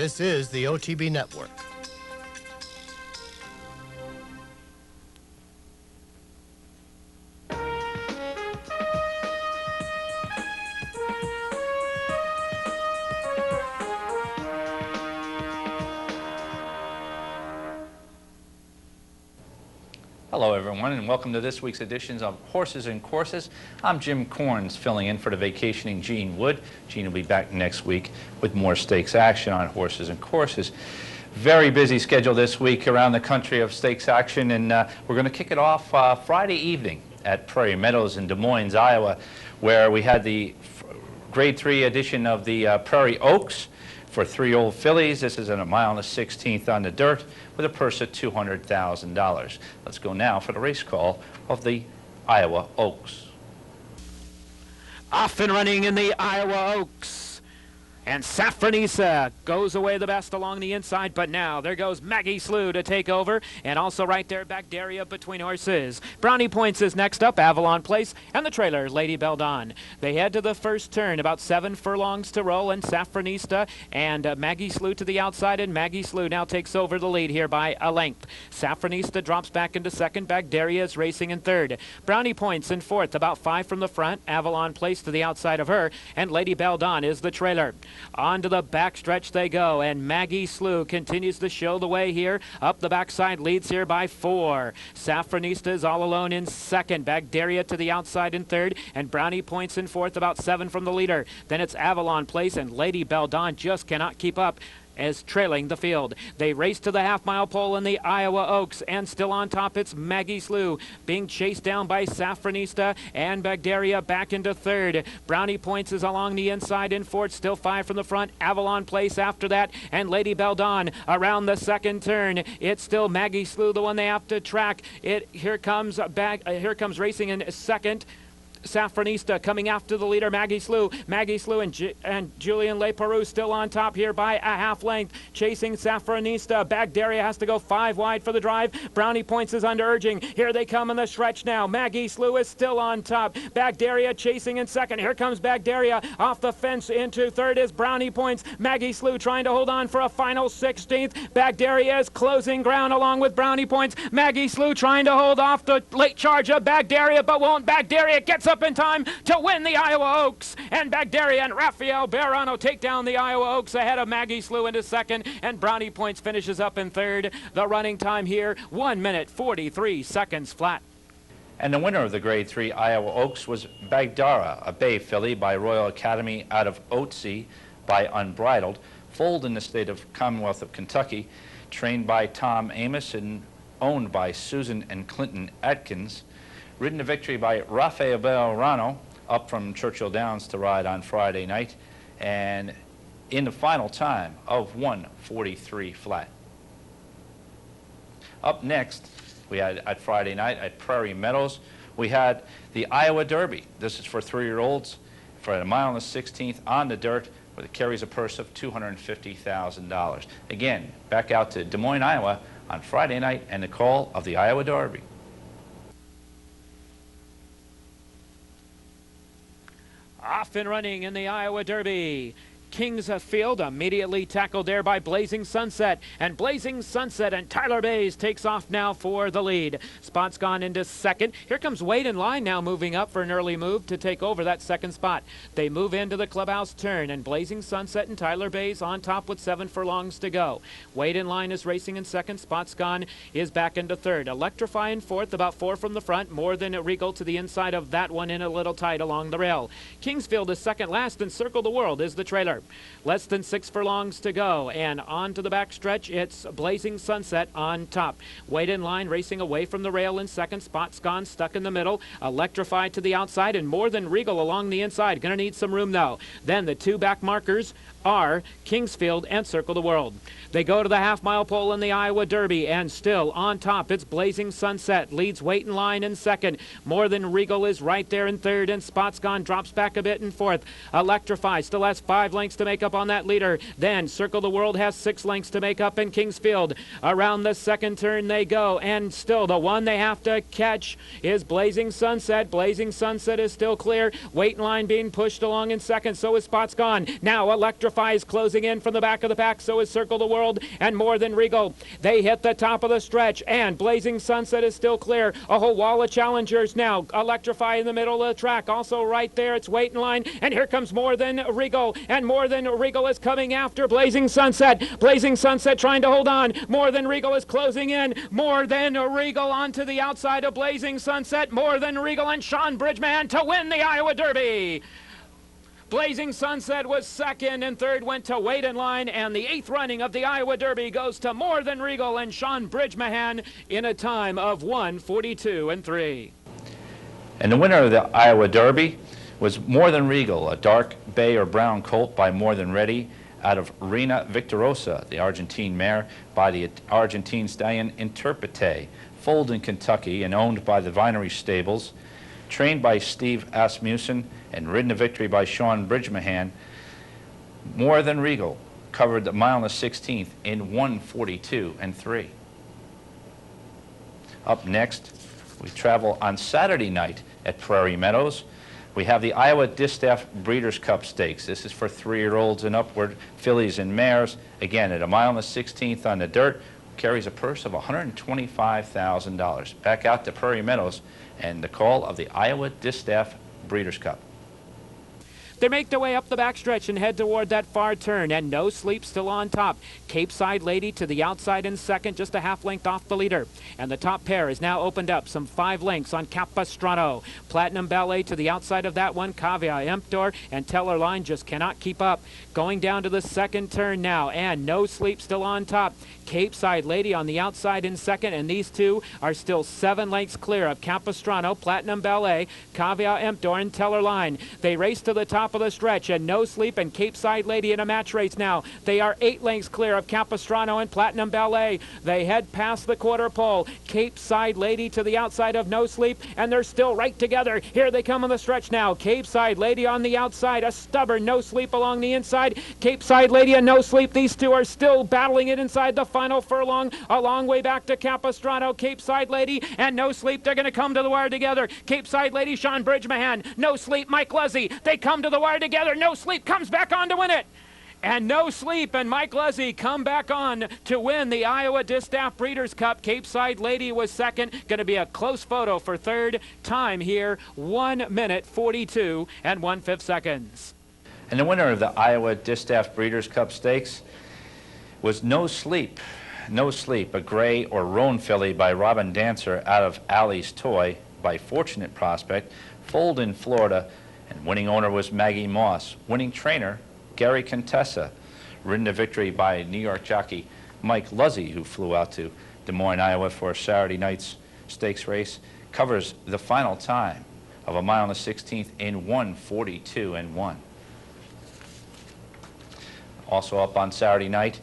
This is the OTB Network. Hello everyone, and welcome to this week's edition of Horses and Courses. I'm Jim Corns, filling in for the vacationing Gene Wood. Gene will be back next week with more stakes action on Horses and Courses. Very busy schedule this week around the country of stakes action, and we're going to kick it off Friday evening at Prairie Meadows in Des Moines, Iowa, where we had the Grade 3 edition of the Prairie Oaks for 3-year-old fillies. This is in 1 mile and 1/16 on the dirt with a purse of $200,000. Let's go now for the race call of the Iowa Oaks. Off and running in the Iowa Oaks. And Safranisa goes away the best along the inside, but now there goes Maggie Slew to take over, and also right there Bagdaria between horses. Brownie Points is next up, Avalon Place, and the trailer, Lady Beldon. They head to the first turn, about 7 furlongs to roll, and Safranista and Maggie Slew to the outside, and Maggie Slew now takes over the lead here by a length. Safranista drops back into second, Bagdaria is racing in third. Brownie Points in fourth, about 5 from the front, Avalon Place to the outside of her, and Lady Beldon is the trailer. On to the backstretch they go, and Maggie Slew continues to show the way here. Up the backside, leads here by 4. Safranista is all alone in second. Bagdaria to the outside in third, and Brownie Points in fourth, about 7 from the leader. Then it's Avalon Place, and Lady Beldon just cannot keep up as trailing the field. They race to the half-mile pole in the Iowa Oaks, and still on top it's Maggie Slew, being chased down by Safranista, and Bagdaria back into third. Brownie Points is along the inside in fourth, still 5 from the front. Avalon Place after that, and Lady Beldon around the second turn. It's still Maggie Slew, the one they have to track. Here comes racing in second. Safranista coming after the leader, Maggie Slew. Maggie Slew and Julian Leparoux still on top here by a half length, chasing Safranista. Bagdaria has to go 5 wide for the drive. Brownie Points is under urging. Here they come in the stretch now. Maggie Slew is still on top. Bagdaria chasing in second. Here comes Bagdaria off the fence into third is Brownie Points. Maggie Slew trying to hold on for a final 16th. Bagdaria is closing ground along with Brownie Points. Maggie Slew trying to hold off the late charge of Bagdaria, but won't. Bagdaria gets up in time to win the Iowa Oaks, and Bagdaria and Rafael Bejarano take down the Iowa Oaks ahead of Maggie Slew into second, and Brownie Points finishes up in third. The running time here, 1 minute 43 seconds flat. And the winner of the Grade 3 Iowa Oaks was Bagdara, a bay filly by Royal Academy out of Otzi by Unbridled, foaled in the state of Commonwealth of Kentucky, trained by Tom Amos and owned by Susan and Clinton Atkins. Ridden to victory by Rafael Bejarano, up from Churchill Downs to ride on Friday night, and in the final time of 1:43 flat. Up next, we had at Friday night at Prairie Meadows, we had the Iowa Derby. This is for 3-year-olds for 1 mile and 1/16 on the dirt, where it carries a purse of $250,000. Again, back out to Des Moines, Iowa on Friday night, and the call of the Iowa Derby. Off and running in the Iowa Derby. Kingsfield immediately tackled there by Blazing Sunset, and Blazing Sunset and Tyler Bays takes off now for the lead. Spot's gone into second. Here comes Wade in line now, moving up for an early move to take over that second spot. They move into the clubhouse turn, and Blazing Sunset and Tyler Bays on top with 7 furlongs to go. Wade in line is racing in second. Spot's gone is back into third. Electrify in fourth, about 4 from the front, more than Regal to the inside of that one, in a little tight along the rail. Kingsfield is second last, and Circle the World is the trailer. Less than 6 furlongs to go, and on to the backstretch, it's Blazing Sunset on top. Wade in line racing away from the rail in second. Spot's gone, stuck in the middle. Electrified to the outside, and More Than Regal along the inside. Gonna need some room though. Then the 2 back markers are Kingsfield and Circle the World. They go to the half-mile pole in the Iowa Derby, and still on top, it's Blazing Sunset. Leads Wait in line in second. More Than Regal is right there in third, and Spot's Gone drops back a bit in fourth. Electrify still has 5 lengths to make up on that leader. Then Circle the World has 6 lengths to make up in Kingsfield. Around the second turn they go, and still the one they have to catch is Blazing Sunset. Blazing Sunset is still clear. Wait in line being pushed along in second, so is Spot's Gone. Now Electrify Electrify is closing in from the back of the pack. So is Circle the World and More Than Regal. They hit the top of the stretch, and Blazing Sunset is still clear. A whole wall of challengers now. Electrify in the middle of the track. Also right there, it's wait in line. And here comes More Than Regal. And More Than Regal is coming after Blazing Sunset. Blazing Sunset trying to hold on. More Than Regal is closing in. More Than Regal onto the outside of Blazing Sunset. More Than Regal and Sean Bridgman to win the Iowa Derby. Blazing Sunset was second, and third went to Wait in Line, and the 8th running of the Iowa Derby goes to More Than Regal and Sean Bridgman in a time of 1:42.3. And the winner of the Iowa Derby was More Than Regal, a dark bay or brown colt by More Than Ready out of Reina Victorosa, the Argentine mare by the Argentine stallion Interprete, foaled in Kentucky and owned by the Vinery Stables, trained by Steve Asmussen and ridden to victory by Sean Bridgman. More Than Regal covered the mile and the 16th in 1:42.3. Up next, we travel on Saturday night at Prairie Meadows. We have the Iowa Distaff Breeders' Cup Stakes. This is for 3-year-olds and upward, fillies and mares. Again, at a mile and the 16th on the dirt, carries a purse of $125,000. Back out to Prairie Meadows and the call of the Iowa Distaff Breeders' Cup. They make their way up the backstretch and head toward that far turn, and No Sleep still on top. Cape Side Lady to the outside in second, just a half length off the leader. And the top pair is now opened up, some 5 lengths on Capistrano. Platinum Ballet to the outside of that one. Cavia Emptor and Teller Line just cannot keep up. Going down to the second turn now, and No Sleep still on top. Cape Side Lady on the outside in second, and these two are still 7 lengths clear of Capistrano, Platinum Ballet, Cavia Emptor, and Teller Line. They race to the top of the stretch, and No Sleep and Cape Side Lady in a match race now. They are 8 lengths clear of Capistrano and Platinum Ballet. They head past the quarter pole. Cape Side Lady to the outside of No Sleep, and they're still right together. Here they come on the stretch now. Cape Side Lady on the outside, a stubborn No Sleep along the inside. Cape Side Lady and No Sleep, these two are still battling it inside the final furlong, a long way back to Capistrano. Cape Side Lady and No Sleep, they're going to come to the wire together. Cape Side Lady, Sean Bridgman, No Sleep, Mike Luzzy, they come to the wire together. No Sleep comes back on to win it. And No Sleep and Mike Luzzy come back on to win the Iowa Distaff Breeders' Cup. Cape Side Lady was second. Going to be a close photo for third. Time here, 1:42 1/5 seconds. And the winner of the Iowa Distaff Breeders' Cup Stakes was No Sleep. No Sleep, a gray or roan filly by Robin Dancer out of Allie's Toy by Fortunate Prospect, foaled in Florida, and winning owner was Maggie Moss. Winning trainer, Gary Contessa, ridden to victory by New York jockey Mike Luzzy, who flew out to Des Moines, Iowa for Saturday night's stakes race, covers the final time of a mile and the 16th in 1:42.1. Also up on Saturday night,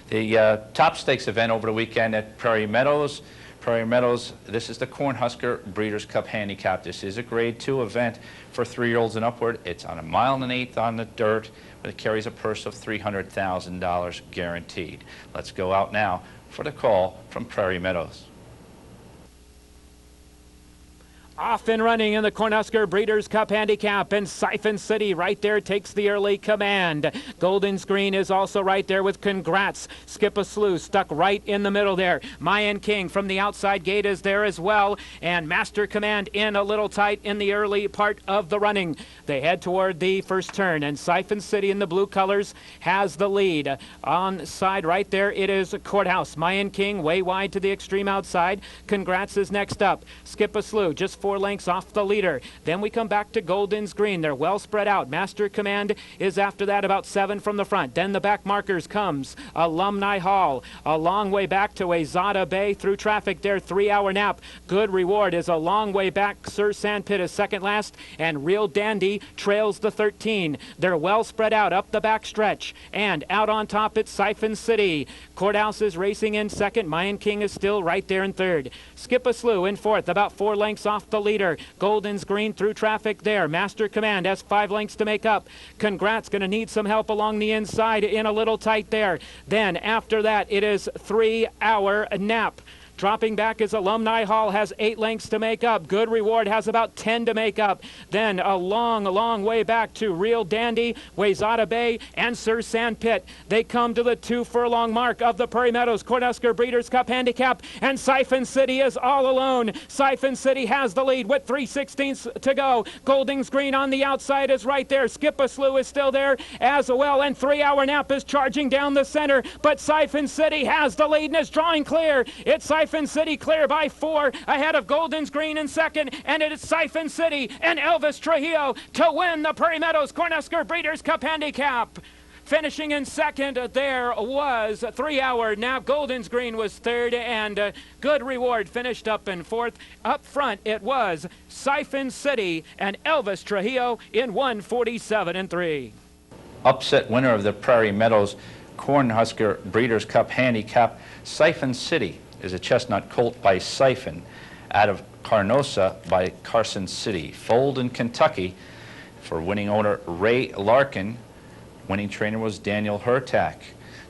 the top stakes event over the weekend at Prairie Meadows. Prairie Meadows, this is the Cornhusker Breeders' Cup Handicap. This is a Grade 2 event for 3-year-olds and upward. It's on a mile and an 1/8 on the dirt, but it carries a purse of $300,000 guaranteed. Let's go out now for the call from Prairie Meadows. Off and running in the Cornhusker Breeders' Cup Handicap, and Siphon City right there takes the early command. Golden Screen is also right there with Congrats. Skip a Slew stuck right in the middle there. Mayan King from the outside gate is there as well, and Master Command in a little tight in the early part of the running. They head toward the first turn, and Siphon City in the blue colors has the lead. On side right there, it is Courthouse. Mayan King way wide to the extreme outside. Congrats is next up. Skip a Slew just 4 lengths off the leader. Then we come back to Golden's Green. They're well spread out. Master Command is after that, about 7 from the front. Then the back markers comes Alumni Hall. A long way back to Azada Bay through traffic there. 3-hour nap. Good Reward is a long way back. Sir Sandpit is second last, and Real Dandy trails the 13. They're well spread out up the back stretch, and out on top it's Siphon City. Courthouse is racing in second. Mayan King is still right there in third. Skip a Slew in fourth, about 4 lengths off the leader. Golden's Green through traffic there. Master Command has 5 lengths to make up. Congrats going to need some help along the inside, in a little tight there. Then after that, it is 3-hour nap. Dropping back is Alumni Hall, has 8 lengths to make up. Good Reward has about 10 to make up. Then a long way back to Real Dandy, Wayzata Bay, and Sir Sandpit. They come to the 2 furlong mark of the Prairie Meadows Cornhusker Breeders' Cup Handicap, and Siphon City is all alone. Siphon City has the lead with 3/16 to go. Goldings Green on the outside is right there. Skip-a-Slew is still there as well, and 3 Hour Nap is charging down the center, but Siphon City has the lead and is drawing clear. It's Siphon City clear by 4 ahead of Goldings Green in second, and it is Siphon City and Elvis Trujillo to win the Prairie Meadows Cornhusker Breeders' Cup Handicap. Finishing in second, there was 3 Hour Nap. Goldings Green was third, and Good Reward finished up in fourth. Up front, it was Siphon City and Elvis Trujillo in 1:47.3. Upset winner of the Prairie Meadows Cornhusker Breeders' Cup Handicap, Siphon City, is a chestnut colt by Siphon out of Carnosa by Carson City. Foaled in Kentucky for winning owner Ray Larkin. Winning trainer was Daniel Hertak.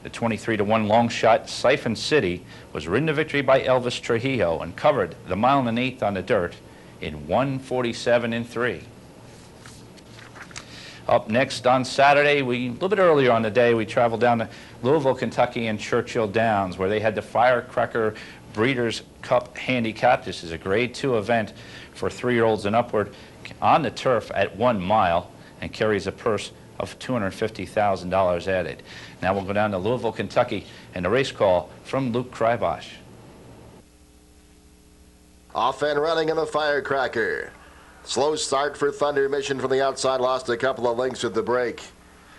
The 23-1 long shot Siphon City was ridden to victory by Elvis Trujillo and covered the 1 1/8 on the dirt in 1:47.3. Up next on Saturday, a little bit earlier on the day, we traveled down to Louisville, Kentucky and Churchill Downs, where they had the Firecracker Breeders' Cup Handicap. This is a Grade 2 event for 3-year-olds and upward on the turf at 1 mile and carries a purse of $250,000 added. Now we'll go down to Louisville, Kentucky, and a race call from Luke Krybosh. Off and running in the Firecracker. Slow start for Thunder Mission from the outside, lost a couple of lengths at the break.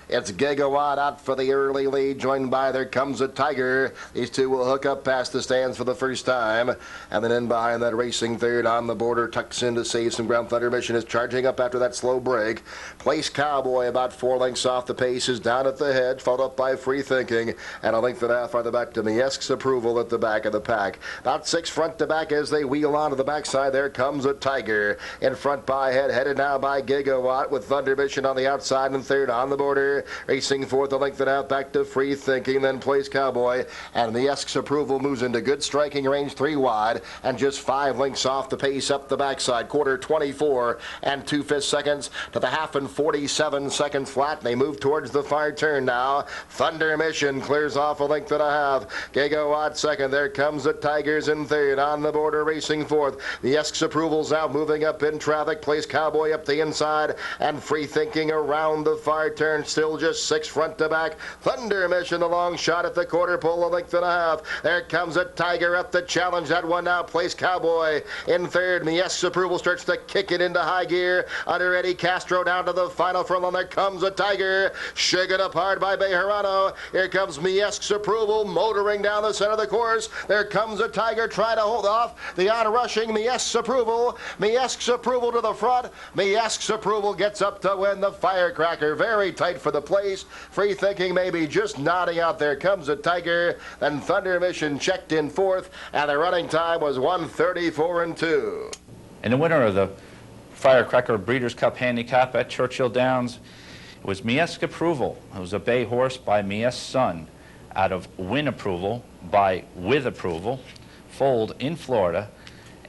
It's Gigawatt out for the early lead, joined by There Comes a Tiger. These two will hook up past the stands for the first time. And then in behind that, racing third on the border, tucks in to save some ground. Thunder Mission is charging up after that slow break. Place Cowboy about 4 lengths off the pace is down at the head, followed up by Free Thinking. And a length and a half farther back to Miesque's Approval at the back of the pack. About 6 front to back as they wheel onto the backside. There Comes a Tiger. In front by head, headed now by Gigawatt with Thunder Mission on the outside and third on the border. Racing fourth, a length and a half back to Free Thinking, then Plays Cowboy. And Miesque's Approval moves into good striking range, 3 wide, and just 5 lengths off the pace up the backside. Quarter 24 and 2/5 seconds to the half and 47 seconds flat. They move towards the far turn now. Thunder Mission clears off a length and a half. Gigawatt second. There Comes the Tigers in third. On the border, racing fourth. Miesque's Approval's out, moving up in traffic. Plays Cowboy up the inside, and Free Thinking around the far turn. Still just 6 front to back. Thunder Mission, the long shot at the quarter pole, a length and a half. There Comes a Tiger up the challenge. That one now. Plays Cowboy in third. Miesque's Approval starts to kick it into high gear. Under Eddie Castro down to the final furlong. There Comes a Tiger. Shaken up hard by Bejarano. Here comes Miesque's Approval motoring down the center of the course. There Comes a Tiger trying to hold off the onrushing Miesque's Approval. Miesque's Approval to the front. Miesque's Approval gets up to win the Firecracker. Very tight for the place. Free Thinking maybe just nodding out. There Comes a Tiger. Then Thunder Mission checked in fourth, and the running time was 1:34.2. And the winner of the Firecracker Breeders' Cup Handicap at Churchill Downs was Miesque's Approval. It was a bay horse by Miesque's son out of Win Approval by With Approval, foaled in Florida,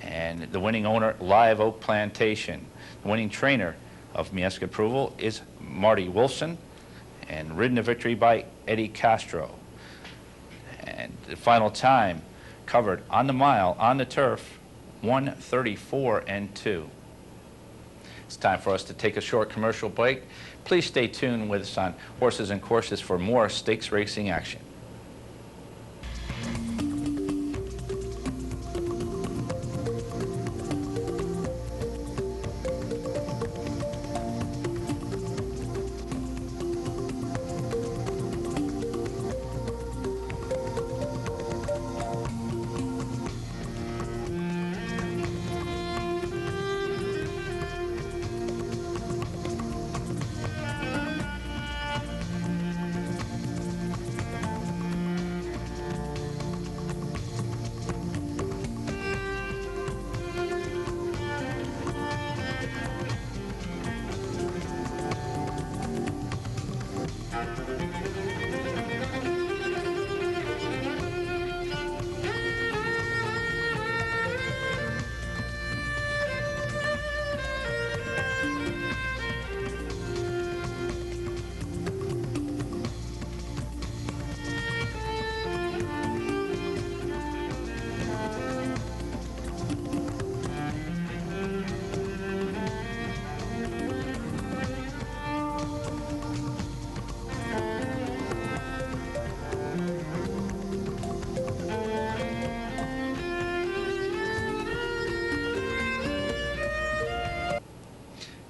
and the winning owner, Live Oak Plantation. The winning trainer of Miesque's Approval is Marty Wolfson, and ridden to victory by Eddie Castro. And the final time covered on the mile on the turf, 1:34.2. It's time for us to take a short commercial break. Please stay tuned with us on Horses and Courses for more stakes racing action.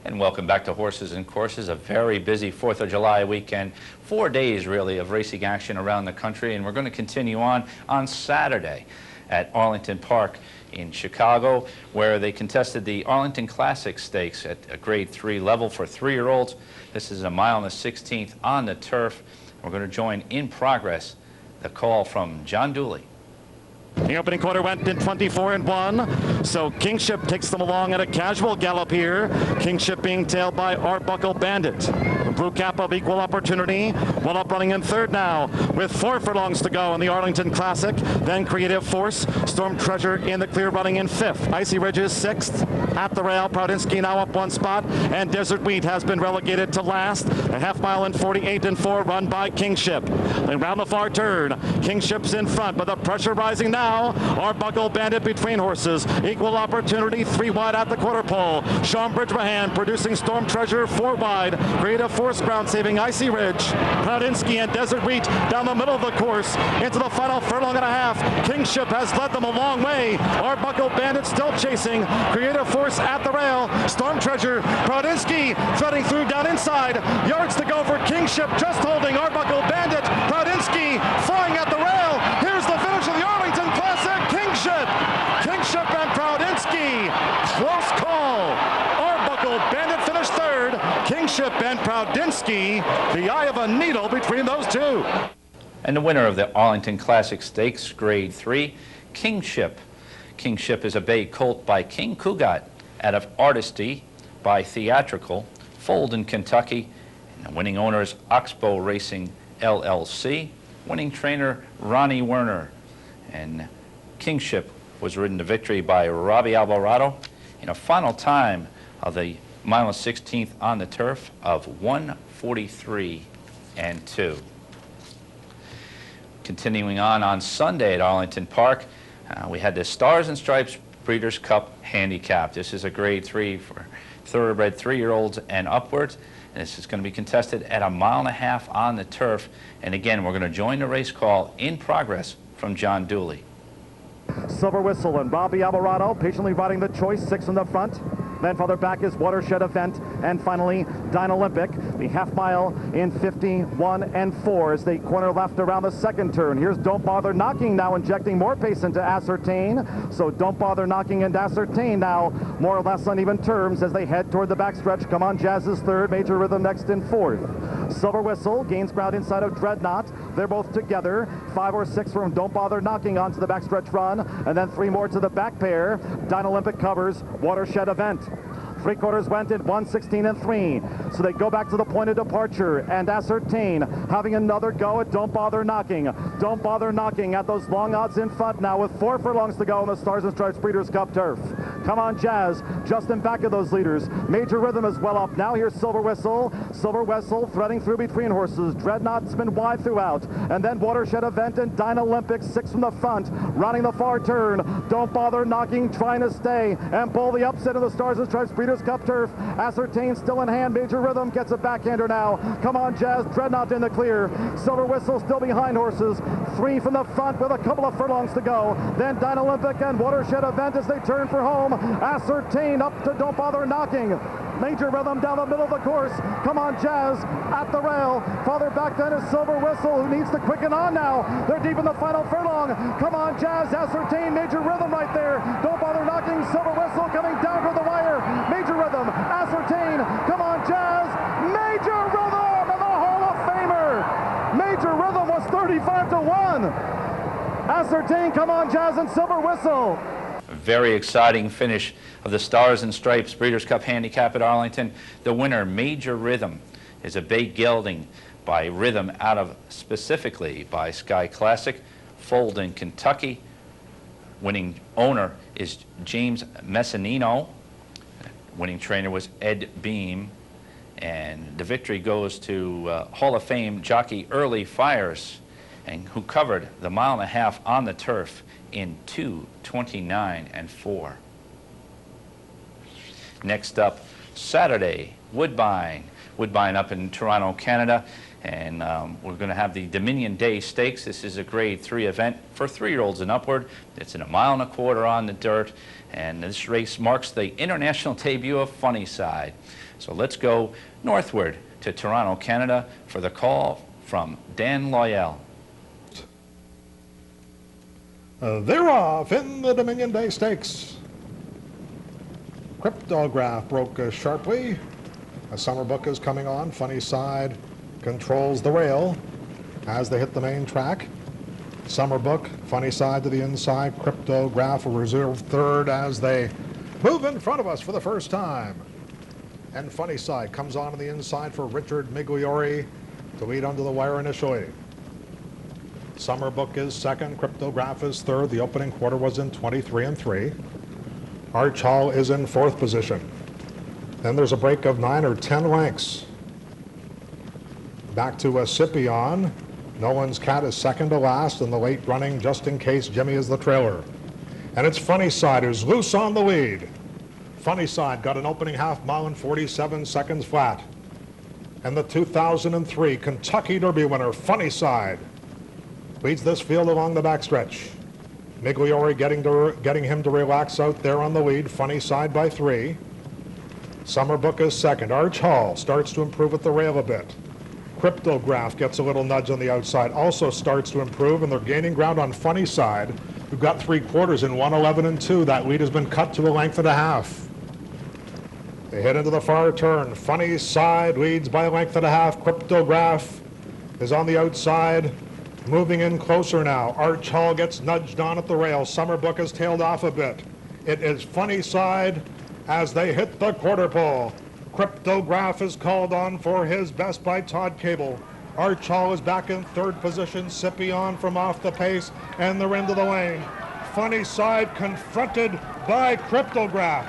And welcome back to Horses and Courses, a very busy 4th of July weekend. 4 days, really, of racing action around the country, and we're going to continue on Saturday at Arlington Park in Chicago, where they contested the Arlington Classic Stakes at a Grade 3 level for 3-year-olds. This is a mile and a 16th on the turf. We're going to join in progress the call from John Dooley. The opening quarter went in 24-1, so Kingship takes them along at a casual gallop here. Kingship being tailed by Arbuckle Bandit. The Blue Cap of Equal Opportunity, well up running in third now, with 4 furlongs to go in the Arlington Classic. Then Creative Force, Storm Treasure in the clear running in 5th. Icy Ridges 6th. At the rail, Proudinsky now up 1 spot, and Desert Wheat has been relegated to last. A half mile in 48-4 run by Kingship. Then round the far turn, Kingship's in front, but the pressure rising now. Arbuckle Bandit between horses. Equal Opportunity 3 wide at the quarter pole. Sean Bridgemahan producing Storm Treasure 4 wide. Creative Force ground saving Icy Ridge. Proudinsky and Desert Wheat down the middle of the course into the final furlong and a half. Kingship has led them a long way. Arbuckle Bandit still chasing. Creative Force at the rail. Storm Treasure. Proudinsky threading through down inside. Yards to go for Kingship, just holding Arbuckle Bandit. Proudinsky flying at the rail. Here's the finish of the Arlington Classic. Kingship and Proudinsky. Close call. Arbuckle Bandit finished third. Kingship and Proudinsky. The eye of a needle between those two. And the winner of the Arlington Classic Stakes, Grade 3, Kingship. Kingship is a bay colt by King Kugat out of Artistry by Theatrical, Fold in Kentucky. And the winning owner is Oxbow Racing LLC. Winning trainer Ronnie Werner. And Kingship was ridden to victory by Robbie Alvarado in a final time of the mile and 16th on the turf of 1:43.2. Continuing on Sunday at Arlington Park, we had the Stars and Stripes Breeders' Cup Handicap. This is a Grade 3 for thoroughbred 3-year-olds and upwards. And this is going to be contested at a mile and a half on the turf. And again, we're going to join the race call in progress from John Dooley. Silver Whistle and Robbie Alvarado patiently riding the choice, 6 in the front. Then farther back is Watershed Event, and finally Dynolympic, the half mile in 51-4 as they corner left around the second turn. Here's Don't Bother Knocking now injecting more pace into Ascertain. So Don't Bother Knocking and Ascertain now more or less on even terms as they head toward the backstretch. Come On Jazz is third, Major Rhythm next in 4th. Silver Whistle gains ground inside of Dreadnought. They're both together. 5 or 6 from Don't Bother Knocking onto the backstretch run, and then 3 more to the back pair. Dynolympic covers Watershed Event. 3/4 went in 1:16-3. So they go back to the point of departure, and Ascertain having another go at Don't Bother Knocking. Don't Bother Knocking at those long odds in front now with 4 furlongs to go on the Stars and Stripes Breeders' Cup turf. Come On Jazz just in back of those leaders. Major Rhythm is well up. Now here's Silver Whistle. Silver Whistle threading through between horses. Dreadnought's been wide throughout. And then Watershed Event and Dynolympic 6 from the front. Running the far turn. Don't Bother Knocking trying to stay and pull the upset of the Stars and Stripes Breeders' Cup turf. Ascertain still in hand. Major Rhythm gets a backhander now. Come On Jazz, Dreadnought in the clear. Silver Whistle still behind horses. 3 from the front with a couple of furlongs to go. Then Dynolympic and Watershed Event as they turn for home. Ascertain up to Don't Bother Knocking. Major Rhythm down the middle of the course. Come On Jazz at the rail. Farther back then is Silver Whistle, who needs to quicken on now. They're deep in the final furlong. Come On Jazz, Ascertain, Major Rhythm right there. Don't Bother Knocking, Silver Whistle coming down to the wire. Major Rhythm, Ascertain, Come On Jazz, Major Rhythm, and the Hall of Famer. Major Rhythm was 35-1. Ascertain, Come On Jazz, and Silver Whistle. Very exciting finish of the Stars and Stripes Breeders' Cup Handicap at Arlington. The winner, Major Rhythm, is a bay gelding by Rhythm out of specifically by Sky Classic, Fold in Kentucky. Winning owner is James Messinino. Winning trainer was Ed Beam. And the victory goes to Hall of Fame jockey Early Fires, and who covered the mile and a half on the turf in 2:29-4. Next up, Saturday, Woodbine. Woodbine up in Toronto, Canada. And we're going to have the Dominion Day Stakes. This is a Grade 3 event for 3-year-olds and upward. It's in 1.25 miles on the dirt, and this race marks the international debut of Funny Side. So let's go northward to Toronto, Canada, for the call from Dan Loyal. They're off in the Dominion Day Stakes. Cryptograph broke sharply. A summer book is coming on. Funny Side controls the rail as they hit the main track. Summer book, Funny Side to the inside. Cryptograph will reserve third as they move in front of us for the first time. And Funny Side comes on the inside for Richard Migliori to lead under the wire initially. Summer book is second. Cryptograph is third. The opening quarter was in 23-3. Arch Hall is in fourth position. Then there's a break of 9 or 10 lengths. Back to Scipion. Nolan's Cat is second to last in the late running, Just in Case Jimmy is the trailer. And it's Funny Side who's loose on the lead. Funny Side got an opening half mile in 47 seconds flat. And the 2003 Kentucky Derby winner, Funny Side, leads this field along the backstretch. Migliori getting him to relax out there on the lead. Funny Side by 3. Summer book is second. Arch Hall starts to improve at the rail a bit. Cryptograph gets a little nudge on the outside, also starts to improve, and they're gaining ground on Funny Side, who got 3/4 in 1:11-2. That lead has been cut to 1.5 lengths. They head into the far turn. Funny Side leads by 1.5 lengths. Cryptograph is on the outside, moving in closer now. Arch Hall gets nudged on at the rail. Summer book has tailed off a bit. It is Funny Side as they hit the quarter pole. Cryptograph is called on for his best by Todd Cable. Arch Hall is back in third position. Scipion from off the pace, and they're into the lane. Funny Side confronted by Cryptograph.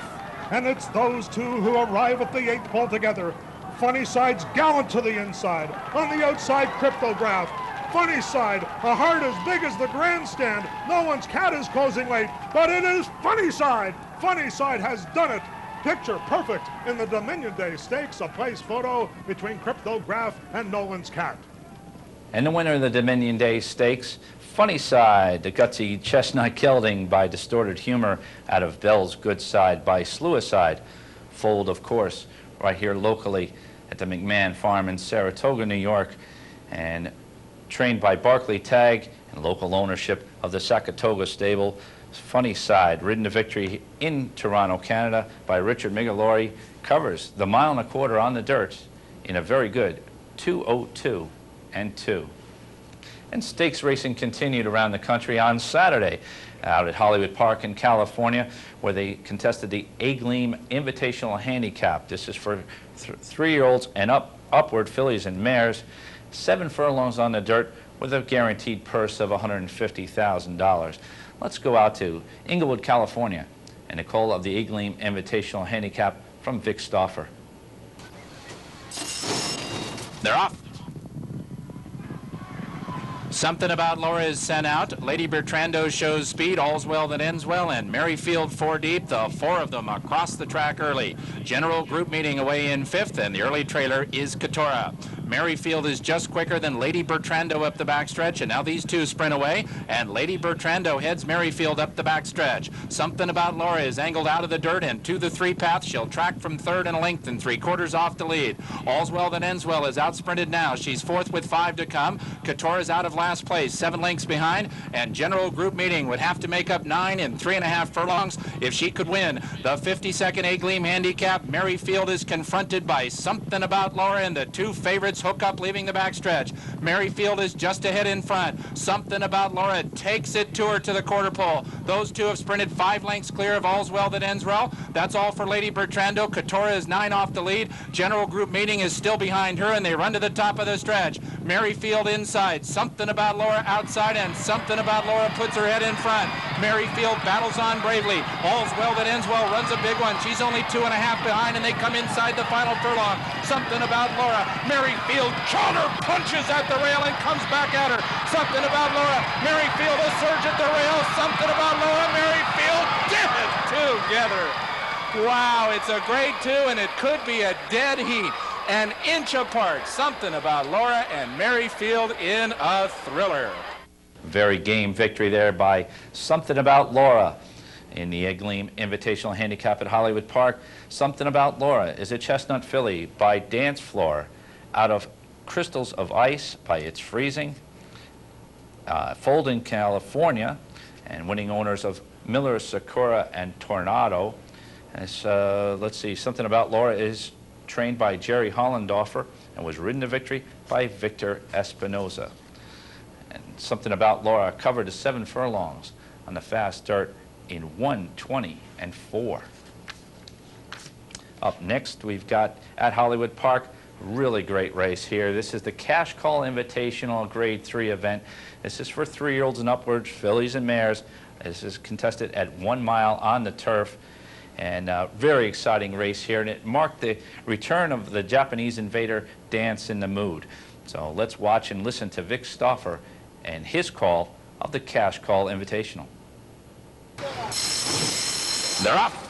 And it's those two who arrive at the 8th pole together. Funny Side's gallant to the inside. On the outside, Cryptograph. Funny Side, a heart as big as the grandstand. Nolan's Cat is closing late, but it is Funny Side. Funny Side has done it. Picture perfect in the Dominion Day Stakes, a place photo between Cryptograph and Nolan's Cat. And the winner of the Dominion Day Stakes, Funny Side, the gutsy chestnut gelding by Distorted Humor out of Bell's Good Side by Sluicide. Foaled, of course, right here locally at the McMahon Farm in Saratoga, New York, and trained by Barclay Tagg and local ownership of the Saratoga stable. Funny Side, ridden to victory in Toronto, Canada by Richard Migliori, covers the 1.25 miles on the dirt in a very good 2:02 and 2. And stakes racing continued around the country on Saturday out at Hollywood Park in California, where they contested the A-Gleam Invitational Handicap. This is for 3-year-olds and upward fillies and mares. 7 furlongs on the dirt with a guaranteed purse of $150,000. Let's go out to Inglewood, California, and a call of the A-Gleam Invitational Handicap from Vic Stauffer. They're off. Something About Laura is sent out. Lady Bertrando shows speed. All's Well That Ends Well. And Merrifield 4 deep. The 4 of them across the track early. General Group Meeting away in 5th. And the early trailer is Katora. Merrifield is just quicker than Lady Bertrando up the backstretch. And now these two sprint away. And Lady Bertrando heads Merrifield up the backstretch. Something About Laura is angled out of the dirt and to the 3 path. She'll track from 3rd and a length and 3/4 off the lead. All's Well That Ends Well is outsprinted now. She's 4th with 5 to come. Katora's out of last place, 7 lengths behind, and General Group Meeting would have to make up 9 in 3.5 furlongs if she could win the 52nd A-Gleam Handicap. Merrifield is confronted by Something About Laura, and the 2 favorites hook up leaving the backstretch. Merrifield is just ahead in front. Something About Laura takes it to her to the quarter pole. Those two have sprinted 5 lengths clear of All's Well That Ends Well. That's all for Lady Bertrando. Katora is 9 off the lead. General Group Meeting is still behind her, and they run to the top of the stretch. Merrifield inside. Something About Laura outside, and Something About Laura puts her head in front. Merrifield battles on bravely. All's Well That Ends Well runs a big one. She's only 2.5 behind, and they come inside the final furlong. Something About Laura. Merrifield counter punches at the rail and comes back at her. Something About Laura. Merrifield a surge at the rail. Something About Laura. Merrifield did it together. Wow, it's a grade 2, and it could be a dead heat. an inch apart. Something About Laura and Merrifield in a thriller. Very game victory there by Something About Laura in the Egg Gleam Invitational Handicap at Hollywood Park. Something About Laura is a chestnut filly by Dance Floor out of Crystals of Ice by It's Freezing, foaled in California, and winning owners of Miller, Sakura, and Tornado. As, let's see, Something About Laura is trained by Jerry Hollendorfer and was ridden to victory by Victor Espinoza. And Something About Laura covered to 7 furlongs on the fast start in 1:20 and 4. Up next, we've got at Hollywood Park, really great race here. This is the Cash Call Invitational Grade 3 event. This is for 3-year-olds and upwards, fillies and mares. This is contested at 1 mile on the turf. And very exciting race here, and it marked the return of the Japanese invader Dance in the Mood. So let's watch and listen to Vic Stauffer and his call of the Cash Call Invitational. They're off.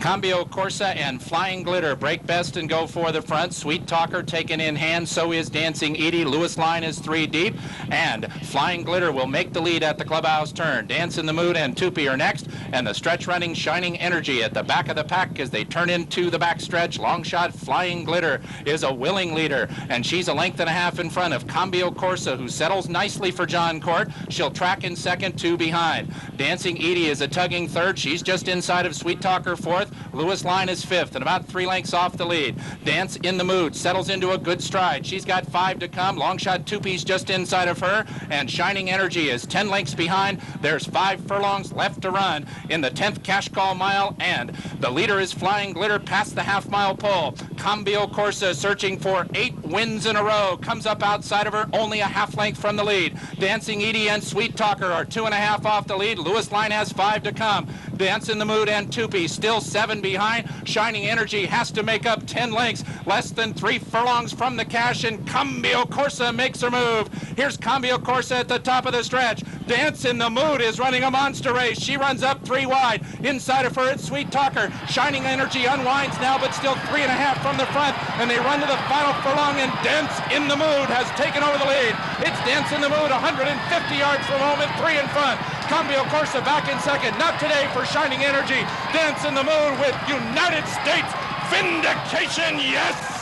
Cambio Corsa and Flying Glitter break best and go for the front. Sweet Talker taken in hand, so is Dancing Edie. Lewis Line is 3 deep, and Flying Glitter will make the lead at the clubhouse turn. Dance in the Mood and Tupi are next, and the stretch running Shining Energy at the back of the pack as they turn into the back stretch. Long shot Flying Glitter is a willing leader, and she's a length and a half in front of Cambio Corsa, who settles nicely for John Court. She'll track in second, 2 behind. Dancing Edie is a tugging third. She's just inside of Sweet Talker fourth. Lewis Line is 5th and about 3 lengths off the lead. Dance in the Mood settles into a good stride. She's got 5 to come. Long shot Tupi's just inside of her, and Shining Energy is 10 lengths behind. There's 5 furlongs left to run in the 10th Cash Call mile, and the leader is Flying Glitter past the half-mile pole. Cambio Corsa searching for 8 wins in a row. Comes up outside of her, only a half length from the lead. Dancing Edie and Sweet Talker are 2.5 off the lead. Lewis Line has 5 to come. Dance in the Mood and Tupi still 7 behind. Shining Energy has to make up 10 lengths, less than 3 furlongs from the cash, and Cambio Corsa makes her move. Here's Cambio Corsa at the top of the stretch. Dance in the Mood is running a monster race. She runs up 3 wide. Inside of her, it's Sweet Talker. Shining Energy unwinds now, but still 3.5 from the front, and they run to the final furlong, and Dance in the Mood has taken over the lead. It's Dance in the Mood, 150 yards from home, and 3 in front. Cambio Corsa back in second. Not today for Shining Energy. Dance in the Mood with United States Vindication, yes!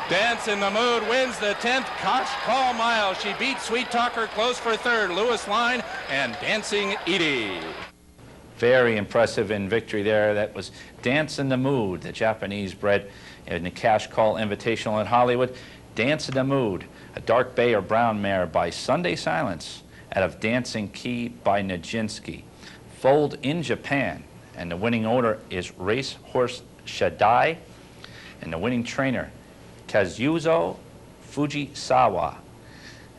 Dance in the Mood wins the 10th Cash Call mile. She beat Sweet Talker close for third. Lewis Line and Dancing Edie. Very impressive in victory there. That was Dance in the Mood, the Japanese bred in the Cash Call Invitational at Hollywood. Dance in the Mood, a dark bay or brown mare by Sunday Silence out of Dancing Key by Nijinsky. Foaled in Japan, and the winning owner is Racehorse Shadai, and the winning trainer Kazuzo Fujisawa,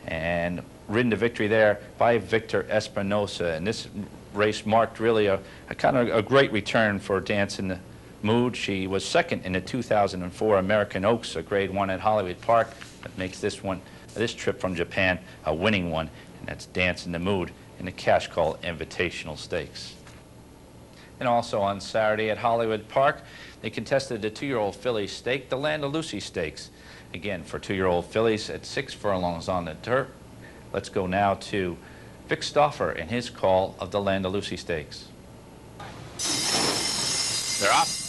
and ridden to victory there by Victor Espinosa. And this race marked really a kind of a great return for Dance in the Mood. She was second in the 2004 American Oaks, a grade 1 at Hollywood Park. That makes this trip from Japan a winning one, and that's Dance in the Mood in the Cash Call Invitational Stakes. And also on Saturday at Hollywood Park, they contested the 2-year-old filly stake, the Land of Lucy Stakes. Again, for 2-year-old fillies at 6 furlongs on the dirt. Let's go now to Vic Stauffer and his call of the Land of Lucy Stakes. They're off.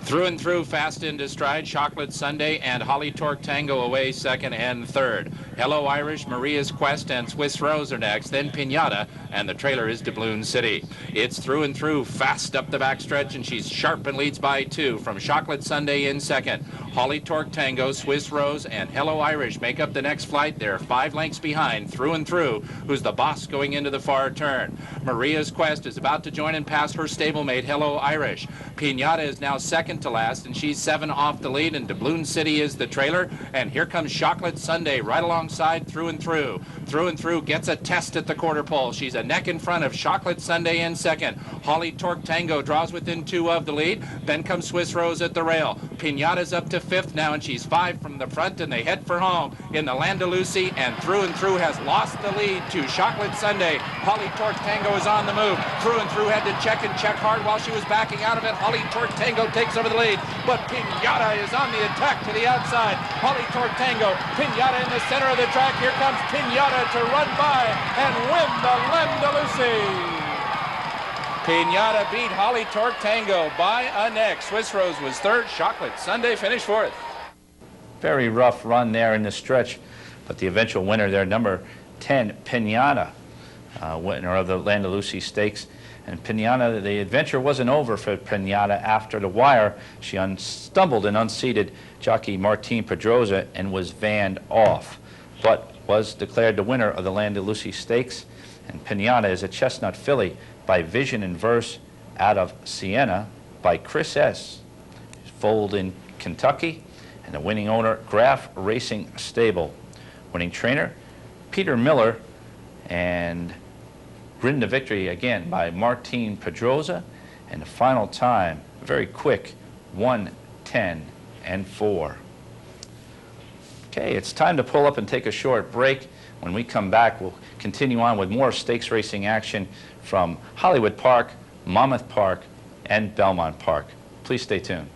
Through and through, fast into stride, Chocolate Sunday and Holly Torque Tango away second and third. Hello Irish, Maria's Quest, and Swiss Rose are next, then Pinata, and the trailer is Doubloon City. It's through and through, fast up the backstretch, and she's sharp and leads by 2 from Chocolate Sunday in second. Holly Torque Tango, Swiss Rose, and Hello Irish make up the next flight. They're 5 lengths behind, Through and Through, who's the boss going into the far turn. Maria's Quest is about to join and pass her stablemate, Hello Irish. Pinata is now second to last, and she's 7 off the lead, and Doubloon City is the trailer. And here comes Chocolate Sunday right alongside Through and Through. Through and Through gets a test at the quarter pole. She's a neck in front of Chocolate Sunday in second. Holly Torque Tango draws within 2 of the lead. Then comes Swiss Rose at the rail. Pinata's up to 5th now, and she's 5 from the front, and they head for home in the Landalusi, and through has lost the lead to Chocolate Sunday. Holly Torque Tango is on the move. Through had to check hard while she was backing out of it. Holly Torque Tango takes over the lead, but Pinata is on the attack to the outside. Holly Torque Tango, Pinata in the center of the track. Here comes Pinata to run by and win the Landalusi. Pinata beat Holly Torque Tango by a neck. Swiss Rose was 3rd. Chocolate Sunday finished 4th. Very rough run there in the stretch, but the eventual winner there, number 10, Pinata, winner of the Landalusi Stakes. And Pinata, the adventure wasn't over for Pinata after the wire. She stumbled and unseated jockey Martine Pedrosa and was vanned off, but was declared the winner of the Landalusi Stakes. And Pinata is a chestnut filly by Vision and Verse out of Siena by Chris S. She's foaled in Kentucky, and the winning owner, Graf Racing Stable. Winning trainer, Peter Miller, and ridden to victory again by Martine Pedrosa, and the final time, very quick, 1:10.4. Okay, it's time to pull up and take a short break. When we come back, we'll continue on with more stakes racing action from Hollywood Park, Monmouth Park, and Belmont Park. Please stay tuned.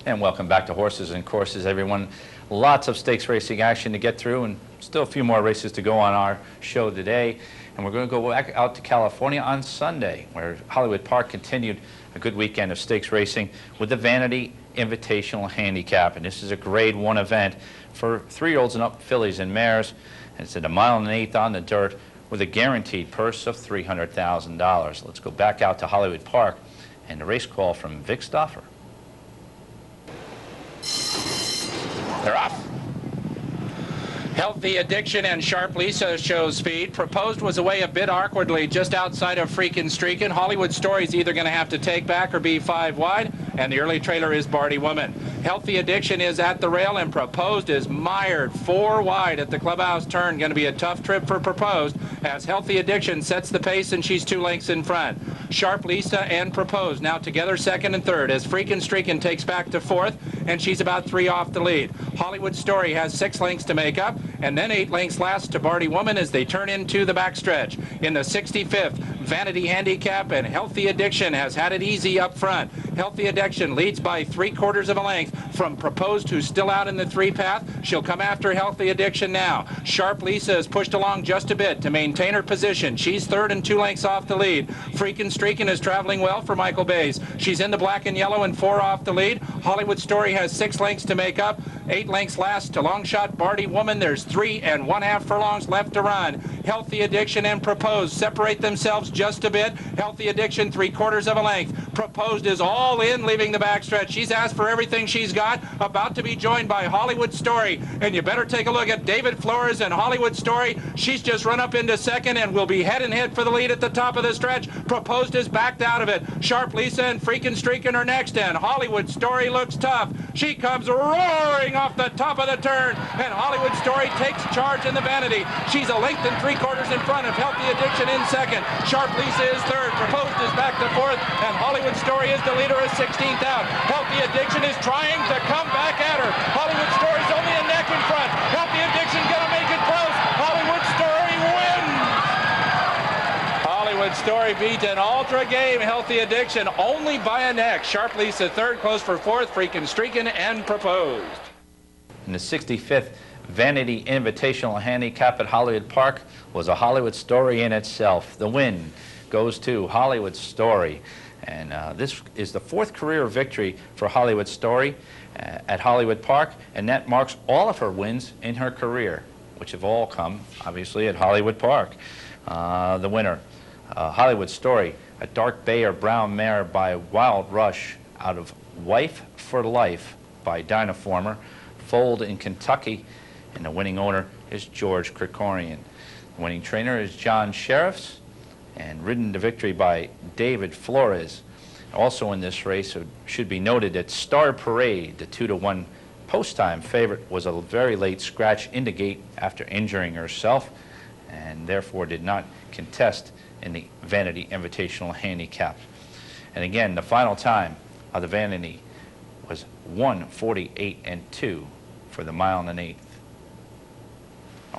And welcome back to Horses and Courses, everyone. Lots of stakes racing action to get through, and still a few more races to go on our show today. And we're going to go back out to California on Sunday, where Hollywood Park continued a good weekend of stakes racing with the Vanity Invitational Handicap. And this is a Grade 1 event for 3-year-olds and up fillies and mares. And it's at 1 1/8 on the dirt with a guaranteed purse of $300,000. Let's go back out to Hollywood Park and the race call from Vic Stoffer. They're off. Healthy Addiction and Sharp Lisa show speed. Proposed was away a bit awkwardly just outside of Freakin' Streakin'. Hollywood Story's either going to have to take back or be 5 wide, and the early trailer is Barty Woman. Healthy Addiction is at the rail, and Proposed is mired 4 wide at the clubhouse turn. Going to be a tough trip for Proposed as Healthy Addiction sets the pace, and she's 2 lengths in front. Sharp Lisa and Proposed now together 2nd and 3rd as Freakin' Streakin' takes back to 4th, and she's about 3 off the lead. Hollywood Story has 6 lengths to make up, and then 8 lengths last to Barty Woman as they turn into the backstretch. In the 65th, Vanity Handicap and Healthy Addiction has had it easy up front. Healthy Addiction leads by 3/4 of a length from Proposed, who's still out in the 3 path. She'll come after Healthy Addiction now. Sharp Lisa is pushed along just a bit to maintain her position. She's 3rd and 2 lengths off the lead. Freakin' Streakin' is traveling well for Michael Bays. She's in the black and yellow and 4 off the lead. Hollywood Story has 6 lengths to make up. 8 lengths last to Longshot Barty Woman. There's 3 1/2 furlongs left to run. Healthy Addiction and Proposed separate themselves just a bit. Healthy Addiction 3/4 of a length. Proposed is all in, leaving the backstretch. She's asked for everything she's got. About to be joined by Hollywood Story. And you better take a look at David Flores and Hollywood Story. She's just run up into second and will be head and head for the lead at the top of the stretch. Proposed is backed out of it. Sharp Lisa and Freakin' Streakin' are next, and Hollywood Story looks tough. She comes roaring off the top of the turn, and Hollywood Story takes charge in the Vanity. She's a length and 3/4 in front of Healthy Addiction in second. Sharp Lisa is third. Proposed is back to fourth, and Hollywood Story is the leader, is 16th out. Healthy Addiction is trying to come back at her. Hollywood Story's only a neck in front. Healthy Addiction gonna make it close. Hollywood Story wins. Hollywood Story beat an ultra game Healthy Addiction only by a neck. Sharp Lisa third, close for fourth, Freakin' Streakin' and Proposed. In the 65th Vanity Invitational Handicap at Hollywood Park was a Hollywood Story in itself. The win goes to Hollywood Story. And this is the 4th career victory for Hollywood Story at Hollywood Park, and that marks all of her wins in her career, which have all come, obviously, at Hollywood Park. The winner, Hollywood Story, a dark bay or brown mare by Wild Rush out of Wife for Life by Dynaformer, foaled in Kentucky, and the winning owner is George Krikorian. The winning trainer is John Sheriffs, and ridden to victory by David Flores. Also in this race, it should be noted that Star Parade, the 2-to-1 post-time favorite, was a very late scratch in the gate after injuring herself, and therefore did not contest in the Vanity Invitational Handicap. And again, the final time of the Vanity was 1:48.2 for the 1 1/8 miles.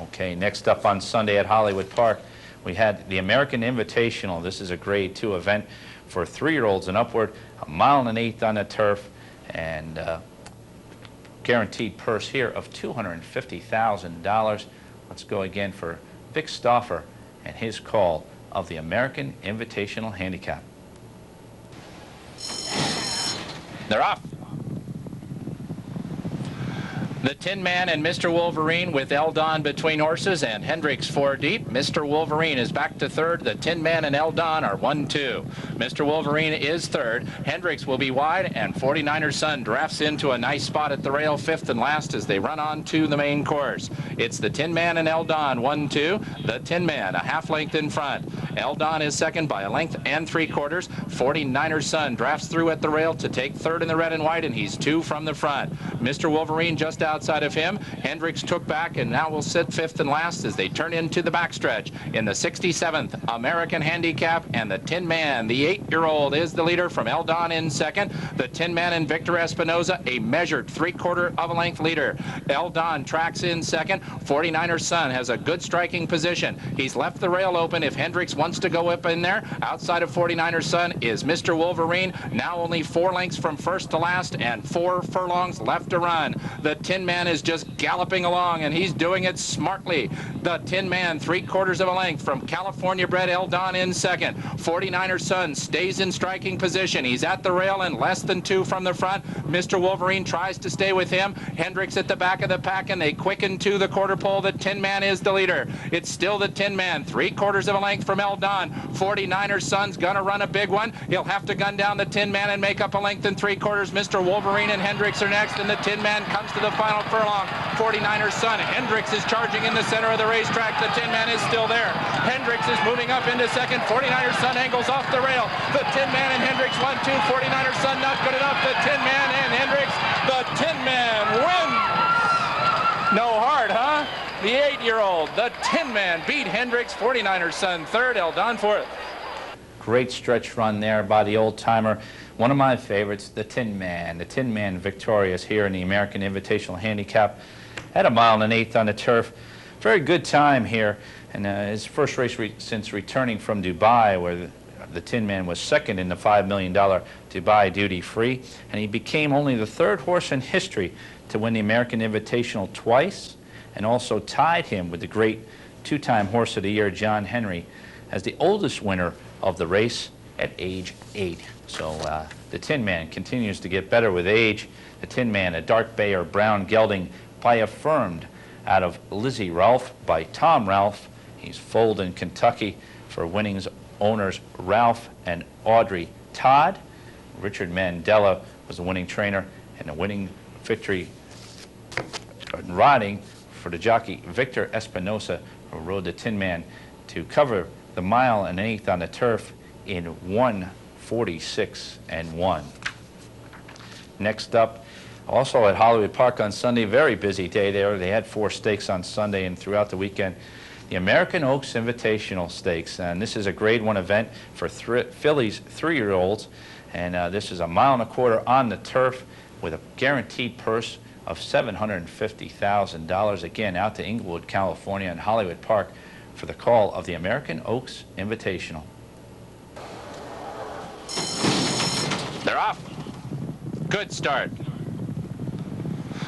Okay, next up on Sunday at Hollywood Park, we had the American Invitational. This is a Grade 2 event for 3-year-olds and upward, 1 1/8 miles on the turf, and guaranteed purse here of $250,000. Let's go again for Vic Stauffer and his call of the American Invitational Handicap. They're off. The Tin Man and Mr. Wolverine with Eldon between horses and Hendricks 4 deep. Mr. Wolverine is back to third. The Tin Man and Eldon are 1-2. Mr. Wolverine is third. Hendricks will be wide, and 49er Sun drafts into a nice spot at the rail, 5th and last as they run on to the main course. It's the Tin Man and Eldon 1-2. The Tin Man a half length in front. Eldon is second by a length and 3/4. 49er Sun drafts through at the rail to take third in the red and white, and he's 2 from the front. Mr. Wolverine just outside of him. Hendricks took back and now will sit 5th and last as they turn into the backstretch. In the 67th American Handicap, and the Tin Man, the 8-year-old, is the leader from Eldon in second. The Tin Man and Victor Espinoza, a measured 3/4 of a length leader. Eldon tracks in second. 49er Sun has a good striking position. He's left the rail open if Hendricks wants to go up in there. Outside of 49er Sun is Mr. Wolverine, now only 4 lengths from first to last and 4 furlongs left to run. The Tin Man is just galloping along, and he's doing it smartly. The Tin Man, 3/4 of a length from California bred Eldon in second. 49er Sun stays in striking position. He's at the rail and less than 2 from the front. Mr. Wolverine tries to stay with him. Hendricks at the back of the pack, and they quicken to the quarter pole. The Tin Man is the leader. It's still the Tin Man, 3/4 of a length from Eldon. 49er Sun's gonna run a big one. He'll have to gun down the Tin Man and make up a length and 3/4. Mr. Wolverine and Hendricks are next, and the Tin Man comes to the final furlong. 49er Sun. Hendricks is charging in the center of the racetrack. The Tin Man is still there. Hendricks is moving up into second. 49er Sun angles off the rail. The Tin Man and Hendricks 1-2. 49er Sun not good enough. The Tin Man and Hendricks. The Tin Man wins. No heart, huh? The 8-year-old, the Tin Man, beat Hendricks. 49er Sun third. Eldon fourth. Great stretch run there by the old-timer. One of my favorites, the Tin Man. The Tin Man victorious here in the American Invitational Handicap at 1 1/8 miles on the turf. Very good time here, and his first race since returning from Dubai, where the Tin Man was second in the $5 million Dubai duty-free, and he became only the 3rd horse in history to win the American Invitational twice, and also tied him with the great 2-time Horse of the Year, John Henry, as the oldest winner of the race at age 8. So the Tin Man continues to get better with age. The Tin Man, a dark bay or brown gelding by Affirmed out of Lizzie Ralph by Tom Ralph. He's foaled in Kentucky for winnings owners Ralph and Audrey Todd. Richard Mandela was the winning trainer, and the winning victory in riding for the jockey Victor Espinosa, who rode the Tin Man to cover the mile and 1/8 on the turf in 1:46.1. Next up, also at Hollywood Park on Sunday, very busy day there. They had 4 stakes on Sunday and throughout the weekend. The American Oaks Invitational Stakes, and this is a Grade 1 event for fillies 3-year-olds, and this is a 1.25 miles on the turf with a guaranteed purse of $750,000. Again, out to Inglewood, California, and Hollywood Park for the call of the American Oaks Invitational. They're off. Good start.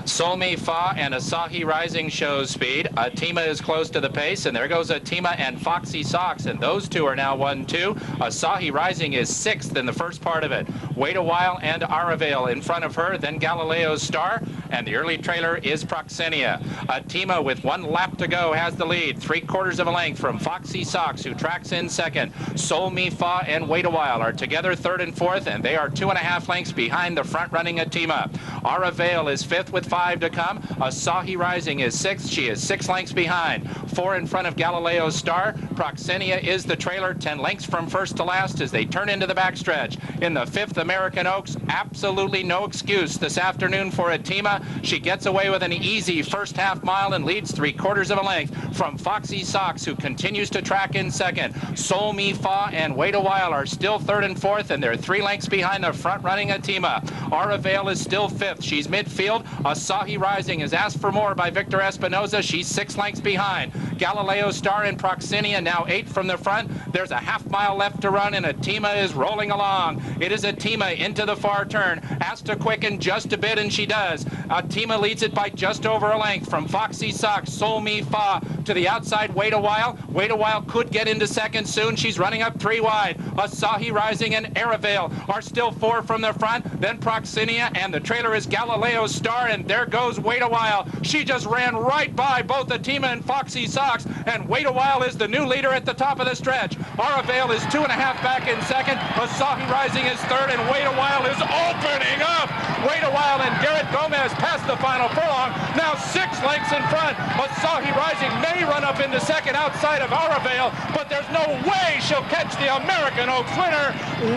Sol Mi Fa and Asahi Rising shows speed. Atima is close to the pace, and there goes Atima and Foxy Socks, and those two are now 1-2. Asahi Rising is 6th in the first part of it. Wait a While and Aravale in front of her, then Galileo's Star, and the early trailer is Proxenia. Atima, with 1 lap to go, has the lead, 3/4 of a length from Foxy Socks, who tracks in second. Sol Mi Fa and Wait a While are together 3rd and 4th, and they are 2.5 lengths behind the front-running Atima. Aravale is 5th with 5 to come. Asahi Rising is 6th. She is 6 lengths behind. 4 in front of Galileo's Star. Proxenia is the trailer, 10 lengths from first to last as they turn into the backstretch. In the 5th, American Oaks, absolutely no excuse this afternoon for Atima. She gets away with an easy first half mile and leads 3/4 of a length from Foxy Socks, who continues to track in second. Sol Mi Fa and Wait a While are still 3rd and 4th, and they're 3 lengths behind the front-running Atima. Aravale is still 5th. She's midfield. Asahi Rising is asked for more by Victor Espinosa. She's 6 lengths behind. Galileo Star and Proxenia now 8 from the front. There's a half mile left to run, and Atima is rolling along. It is Atima into the far turn. Asked to quicken just a bit, and she does. Atima leads it by just over a length from Foxy Socks. Sol Mi Fa to the outside. Wait a While. Wait a While could get into second soon. She's running up 3 wide. Asahi Rising and Aravale are still 4 from the front. Then Proxenia, and the trailer is Galileo Star, and there goes Wait a While. She just ran right by both Atima and Foxy Socks, and Wait a While is the new leader at the top of the stretch. Aravale is 2.5 back in second. Asahi Rising is 3rd, and Wait a While is opening up. Wait a While and Garrett Gomez past the final furlong, now 6 lengths in front. Asahi Rising may run up into second outside of Aravale, but there's no way she'll catch the American Oaks winner.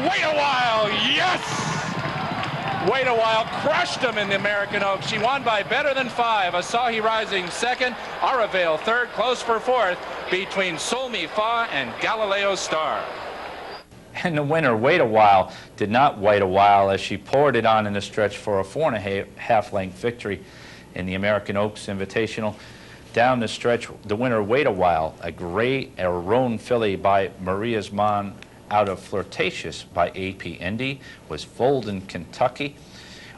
Wait a While, yes! Wait a While crushed him in the American Oaks. She won by better than 5. Asahi Rising 2nd, Aravale 3rd, close for 4th between Sol Mi Fa and Galileo Star. And the winner, Wait a While, did not wait a while as she poured it on in the stretch for a 4.5 length victory in the American Oaks Invitational. Down the stretch, the winner, Wait a While, a roan filly by Maria's Mon out of Flirtatious by A.P. Indy, was foaled in Kentucky,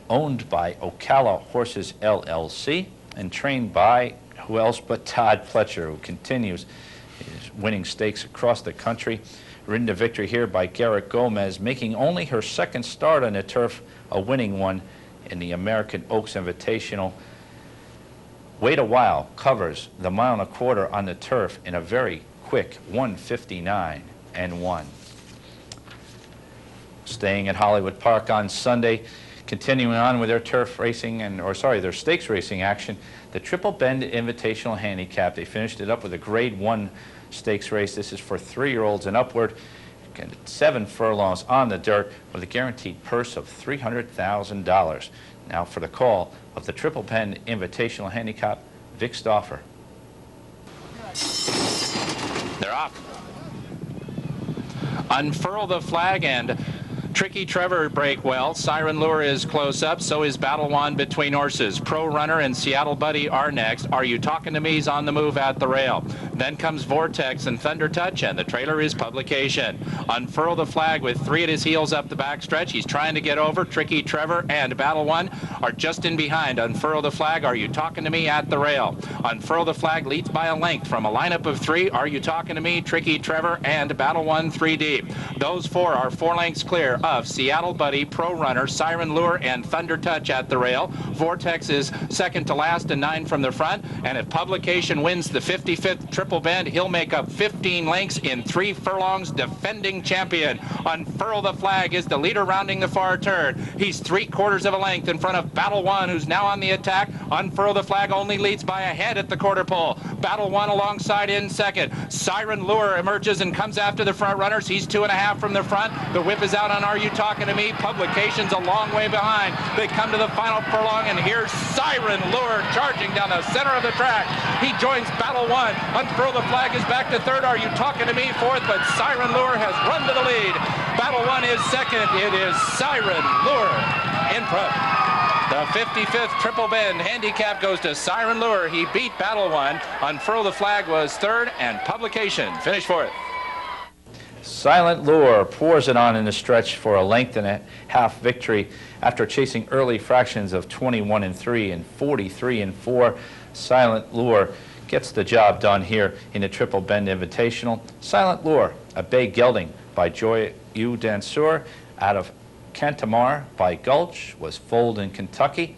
owned by Ocala Horses LLC, and trained by who else but Todd Pletcher, who continues his winning stakes across the country. Ridden to victory here by Garrett Gomez, making only her 2nd start on the turf, a winning one in the American Oaks Invitational. Wait a While covers the 1.25 miles on the turf in a very quick 1:59.1. Staying at Hollywood Park on Sunday, continuing on with their turf racing their stakes racing action, the Triple Bend Invitational Handicap. They finished it up with a Grade 1 stakes race. This is for 3-year-olds and upward. 7 furlongs on the dirt with a guaranteed purse of $300,000. Now for the call of the Triple Bend Invitational Handicap, Vic Stauffer. They're off. Unfurl the Flag and Tricky Trevor break well. Siren Lure is close up. So is Battle Wand Between Horses. Pro Runner and Seattle Buddy are next. Are You Talking to Me's on the move at the rail. Then comes Vortex and Thunder Touch, and the trailer is Publication. Unfurl the Flag with 3 at his heels up the backstretch. He's trying to get over. Tricky Trevor and Battle One are just in behind. Unfurl the Flag, Are You Talking to Me at the rail. Unfurl the Flag leads by a length from a lineup of 3. Are You Talking to Me, Tricky Trevor, and Battle One 3 deep. Those 4 are 4 lengths clear. of Seattle Buddy, Pro Runner, Siren Lure, and Thunder Touch at the rail. Vortex is second to last and 9 from the front. And if Publication wins the 55th Triple Bend, he'll make up 15 lengths in 3 furlongs, defending champion. Unfurl the Flag is the leader rounding the far turn. He's 3/4 of a length in front of Battle One, who's now on the attack. Unfurl the Flag only leads by a head at the quarter pole. Battle One alongside in second. Siren Lure emerges and comes after the front runners. He's 2.5 from the front. The whip is out on Are You Talking to Me? Publication's a long way behind. They come to the final furlong, and here's Siren Lure charging down the center of the track. He joins Battle One. Unfurl the Flag is back to third. Are You Talking to Me? Fourth, but Siren Lure has run to the lead. Battle One is second. It is Siren Lure in front. The 55th Triple Bend handicap goes to Siren Lure. He beat Battle One. Unfurl the Flag was third, and Publication finished fourth. Silent Lure pours it on in the stretch for a length and a half victory after chasing early fractions of 21-3 and 43-4. Silent Lure gets the job done here in the Triple Bend Invitational. Silent Lure, a bay gelding by Joy U. Danseur out of Cantamar by Gulch, was foaled in Kentucky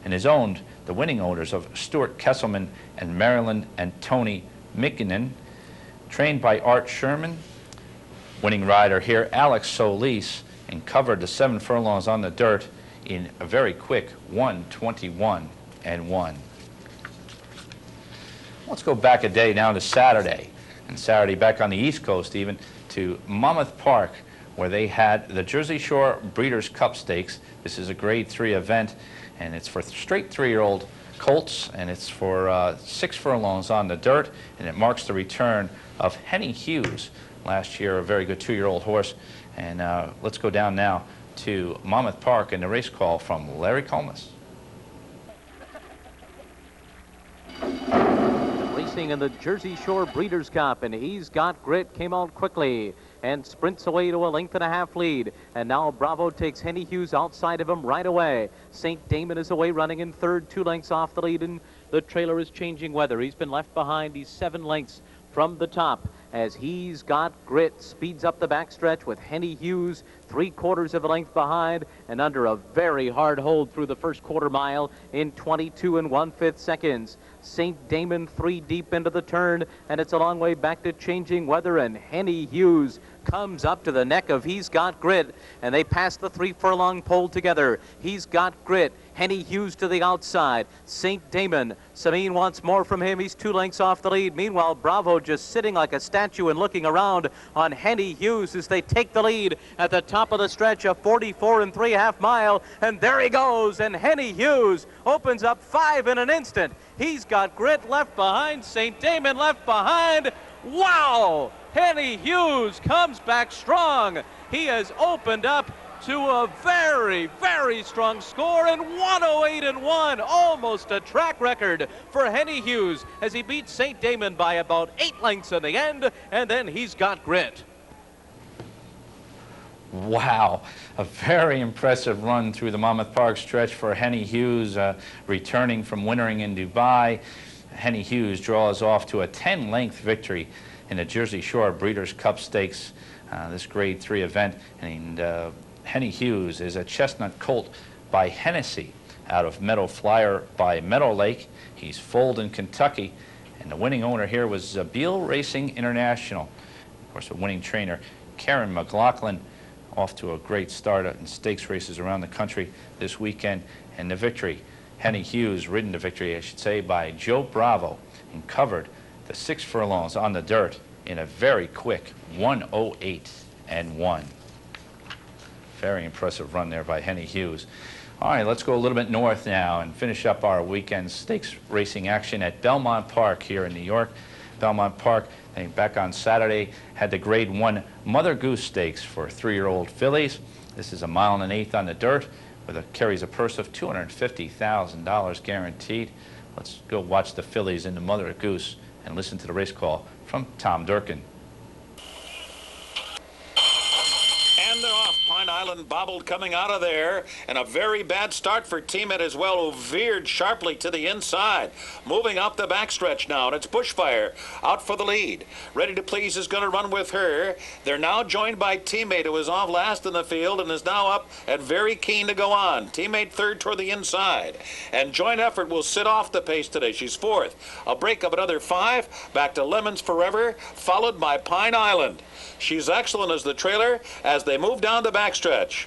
and is owned, the winning owners of Stuart Kesselman and Marilyn and Tony Mickinen, trained by Art Sherman. Winning rider here, Alex Solis, and covered the 7 furlongs on the dirt in a very quick 1:21.1. Let's go back a day now to Saturday, and Saturday back on the East Coast even, to Monmouth Park, where they had the Jersey Shore Breeders' Cup Stakes. This is a Grade 3 event, and it's for straight 3-year-old colts, and it's for 6 furlongs on the dirt, and it marks the return of Henny Hughes. Last year, a very good 2-year-old horse. And let's go down now to Monmouth Park and the race call from Larry Colmus. Racing in the Jersey Shore Breeders' Cup, and He's Got Grit came out quickly and sprints away to a length and a half lead. And now Bravo takes Henny Hughes outside of him right away. St. Damon is away running in third, 2 lengths off the lead, and the trailer is changing weather. He's been left behind. He's 7 lengths from the top as He's Got Grit speeds up the backstretch with Henny Hughes 3/4 of a length behind and under a very hard hold through the first quarter mile in 22 1/5 seconds. St. Damon 3 deep into the turn, and it's a long way back to changing weather, and Henny Hughes comes up to the neck of He's Got Grit, and they pass the 3 furlong pole together. He's Got Grit, Henny Hughes to the outside. St. Damon, Sameen wants more from him. He's 2 lengths off the lead. Meanwhile, Bravo just sitting like a statue and looking around on Henny Hughes as they take the lead at the top of the stretch, a 44 3/2 mile, and there he goes, and Henny Hughes opens up 5 in an instant. He's Got Grit left behind, St. Damon left behind. Wow! Henny Hughes comes back strong. He has opened up to a very, very strong score in 1:08.1, almost a track record for Henny Hughes as he beats St. Damon by about 8 lengths in the end, and then He's Got Grit. Wow, a very impressive run through the Monmouth Park stretch for Henny Hughes, returning from wintering in Dubai. Henny Hughes draws off to a 10-length victory in the Jersey Shore Breeders' Cup Stakes, this Grade 3 event. And Henny Hughes is a chestnut colt by Hennessy out of Meadow Flyer by Meadow Lake. He's foaled in Kentucky, and the winning owner here was Beal Racing International. Of course, a winning trainer, Karen McLaughlin, off to a great start in stakes races around the country this weekend. And the victory, Henny Hughes ridden to victory, I should say, by Joe Bravo, and covered the 6 furlongs on the dirt in a very quick 1:08.1. Very impressive run there by Henny Hughes. All right, let's go a little bit north now and finish up our weekend stakes racing action at Belmont Park here in New York. Belmont Park, back on Saturday, had the Grade 1 Mother Goose Stakes for 3-year-old fillies. This is a 1 1/8 on the dirt, carries a purse of $250,000 guaranteed. Let's go watch the fillies in the Mother Goose and listen to the race call from Tom Durkin. And they're off. Point Island bobbled coming out of there, and a very bad start for Teammate as well, who veered sharply to the inside. Moving up the backstretch now, and it's Bushfire out for the lead. Ready to Please is going to run with her. They're now joined by Teammate, who was off last in the field and is now up and very keen to go on. Teammate third toward the inside. And Joint Effort will sit off the pace today. She's fourth. A break of another 5. Back to Lemons Forever, followed by Pine Island. She's excellent as the trailer as they move down the backstretch.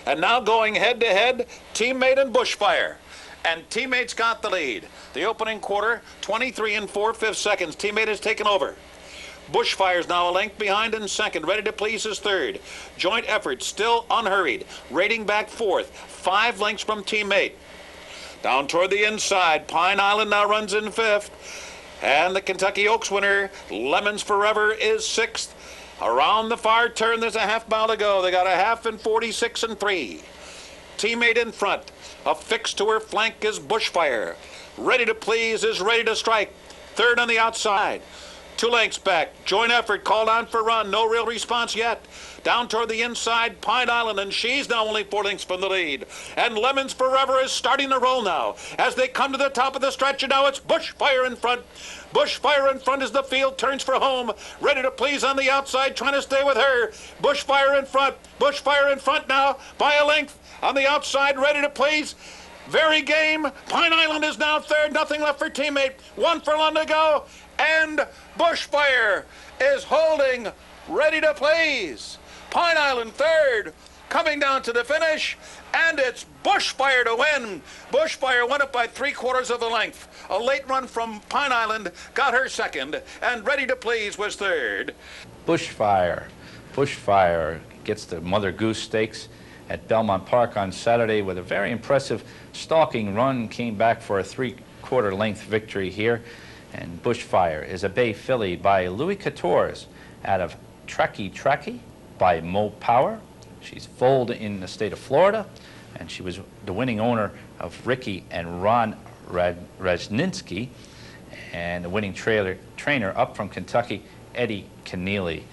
And now going head-to-head, Teammate and Bushfire. And Teammate's got the lead. The opening quarter, 23 and 4/5 seconds. Teammate has taken over. Bushfire's now a length behind in second. Ready to Please is third. Joint Effort still unhurried. Rating back fourth. 5 lengths from Teammate. Down toward the inside, Pine Island now runs in fifth. And the Kentucky Oaks winner, Lemons Forever, is sixth. Around the far turn, there's a half mile to go. They got a half in 46 and 3. Teammate in front. Affixed to her flank is Bushfire. Ready to Please is ready to strike. Third on the outside. 2 lengths back. Joint Effort called on for run. No real response yet. Down toward the inside, Pine Island, and she's now only 4 lengths from the lead. And Lemons Forever is starting to roll now. As they come to the top of the stretch, and now it's Bushfire in front. Bushfire in front as the field turns for home. Ready to Please on the outside, trying to stay with her. Bushfire in front. Bushfire in front now by a length. On the outside, Ready to Please. Very game. Pine Island is now third. Nothing left for Teammate. 1 furlong to go. And Bushfire is holding Ready to Please. Pine Island third. Coming down to the finish. And it's Bushfire to win. Bushfire went up by 3/4 of the length. A late run from Pine Island got her second. And Ready to Please was third. Bushfire. Bushfire gets the Mother Goose Stakes at Belmont Park on Saturday with a very impressive stalking run. Came back for a 3/4 length victory here. And Bushfire is a bay filly by Louis Quatorze out of Tracky by Mo Power. She's foaled in the state of Florida, and she was the winning owner of Ricky and Ron Rezninsky, and the winning trainer up from Kentucky, Eddie Keneally.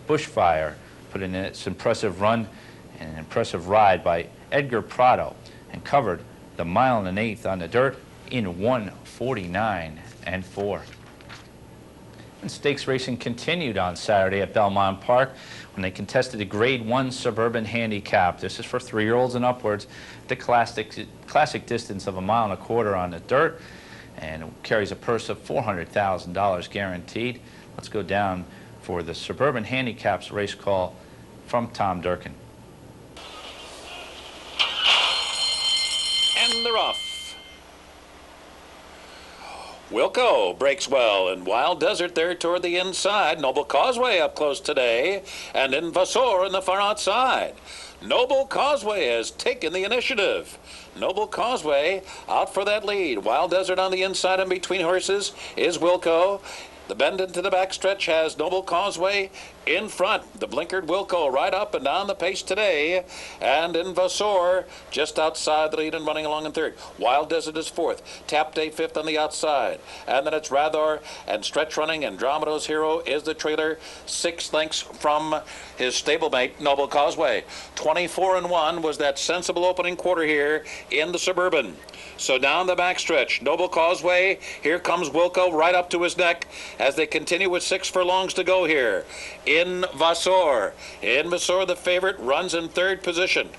Bushfire put in its impressive run and an impressive ride by Edgar Prado and covered the 1 1/8 on the dirt in 1:49 and 4. And stakes racing continued on Saturday at Belmont Park when they contested the Grade 1 Suburban Handicap. This is for 3-year-olds and upwards. The classic distance of 1.25 miles on the dirt, and it carries a purse of $400,000 guaranteed. Let's go down for the Suburban Handicaps race call from Tom Durkin. And they're off. Wilco breaks well, and Wild Desert there toward the inside. Noble Causeway up close today, and Invasor in the far outside. Noble Causeway has taken the initiative. Noble Causeway out for that lead. Wild Desert on the inside, and between horses is Wilco. The bend into the backstretch has Noble Causeway in front. The blinkered Wilco right up and down the pace today. And Invasor just outside the lead and running along in third. Wild Desert is fourth. Tap Day fifth on the outside. And then it's Rathor and Stretch Running. Andromeda's Hero is the trailer. 6 lengths from his stablemate, Noble Causeway. 24 and 1 was that sensible opening quarter here in the Suburban. So down the backstretch, Noble Causeway, here comes Wilco right up to his neck as they continue with 6 furlongs to go here. Invasor, the favorite, runs in third position.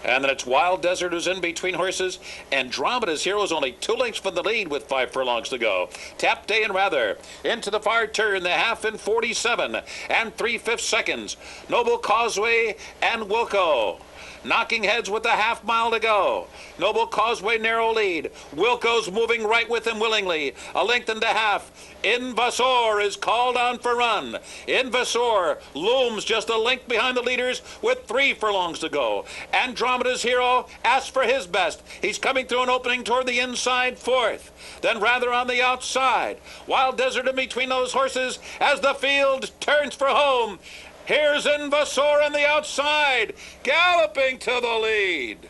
And then it's Wild Desert who's in between horses. Andromeda's Hero is only 2 lengths from the lead with 5 furlongs to go. Tap Day and Rather into the far turn, the half in 47 and 3/5 seconds. Noble Causeway and Wilco knocking heads with a half mile to go. Noble Causeway narrow lead. Wilco's moving right with him willingly. A length and a half. Invasor is called on for run. Invasor looms just a length behind the leaders with 3 furlongs to go. Andromeda's Hero asks for his best. He's coming through an opening toward the inside, fourth. Then Rather on the outside. Wild Desert in between those horses as the field turns for home. Here's Invasor on the outside, galloping to the lead.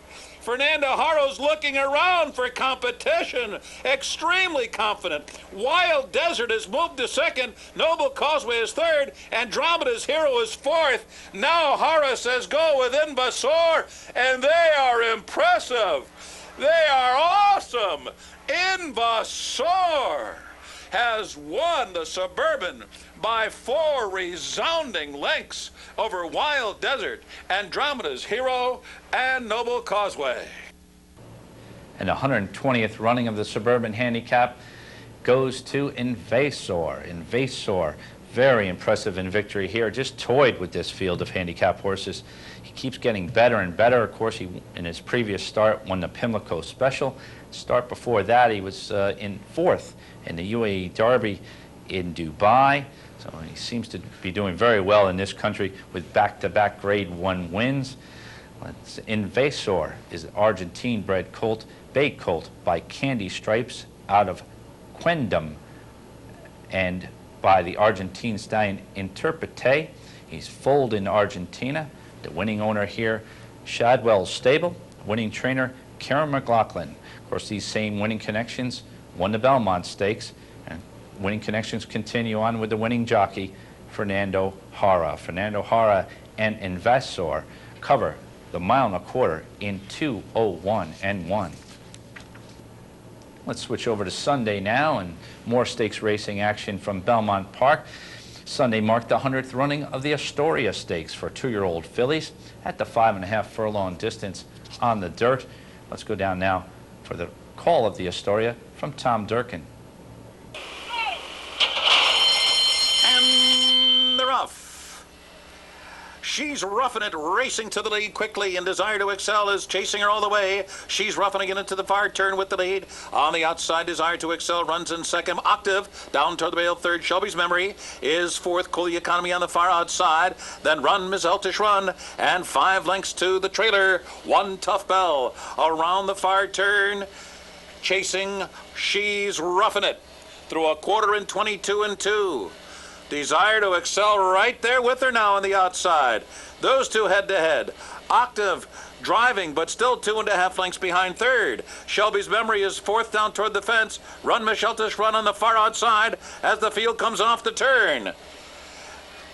Fernando Haro's looking around for competition. Extremely confident. Wild Desert has moved to second. Noble Causeway is third. Andromeda's Hero is fourth. Now Hara says go with Invasor, and they are impressive. They are awesome. Invasor has won the Suburban by 4 resounding lengths over Wild Desert, Andromeda's Hero, and Noble Causeway. And the 120th running of the Suburban Handicap goes to Invasor. Invasor, very impressive in victory here. Just toyed with this field of handicap horses. He keeps getting better and better. Of course, he, in his previous start, won the Pimlico Special. Start before that, he was in 4th in the UAE Derby in Dubai. So he seems to be doing very well in this country with back-to-back Grade 1 wins. Invasor is an Argentine-bred colt, bay colt by Candy Stripes out of Quendam, and by the Argentine stallion Interprete. He's foaled in Argentina. The winning owner here, Shadwell's Stable. Winning trainer, Karen McLaughlin. Of course, these same winning connections won the Belmont Stakes, and winning connections continue on with the winning jockey, Fernando Hara. Fernando Hara and Invasor cover the 1.25 miles in 2:01.1. Let's switch over to Sunday now, and more stakes racing action from Belmont Park. Sunday marked the 100th running of the Astoria Stakes for 2-year-old fillies at the 5.5 furlong distance on the dirt. Let's go down now for the call of the Astoria from Tom Durkin. And they're off. She's Roughing It, racing to the lead quickly, and Desire to Excel is chasing her all the way. She's roughing it into the far turn with the lead. On the outside, Desire to Excel runs in second. Octave down toward the bail third. Shelby's Memory is fourth. Cooley Economy on the far outside. Then Run, Miss Eltish Run, and 5 lengths to the trailer. One Tough Bell around the far turn. Chasing, She's Roughing It through 1/4 in 22.2. Desire to Excel right there with her now on the outside. Those two head-to-head. Octave driving, but still 2.5 lengths behind third. Shelby's Memory is fourth down toward the fence. Run, Micheltish Run on the far outside as the field comes off the turn.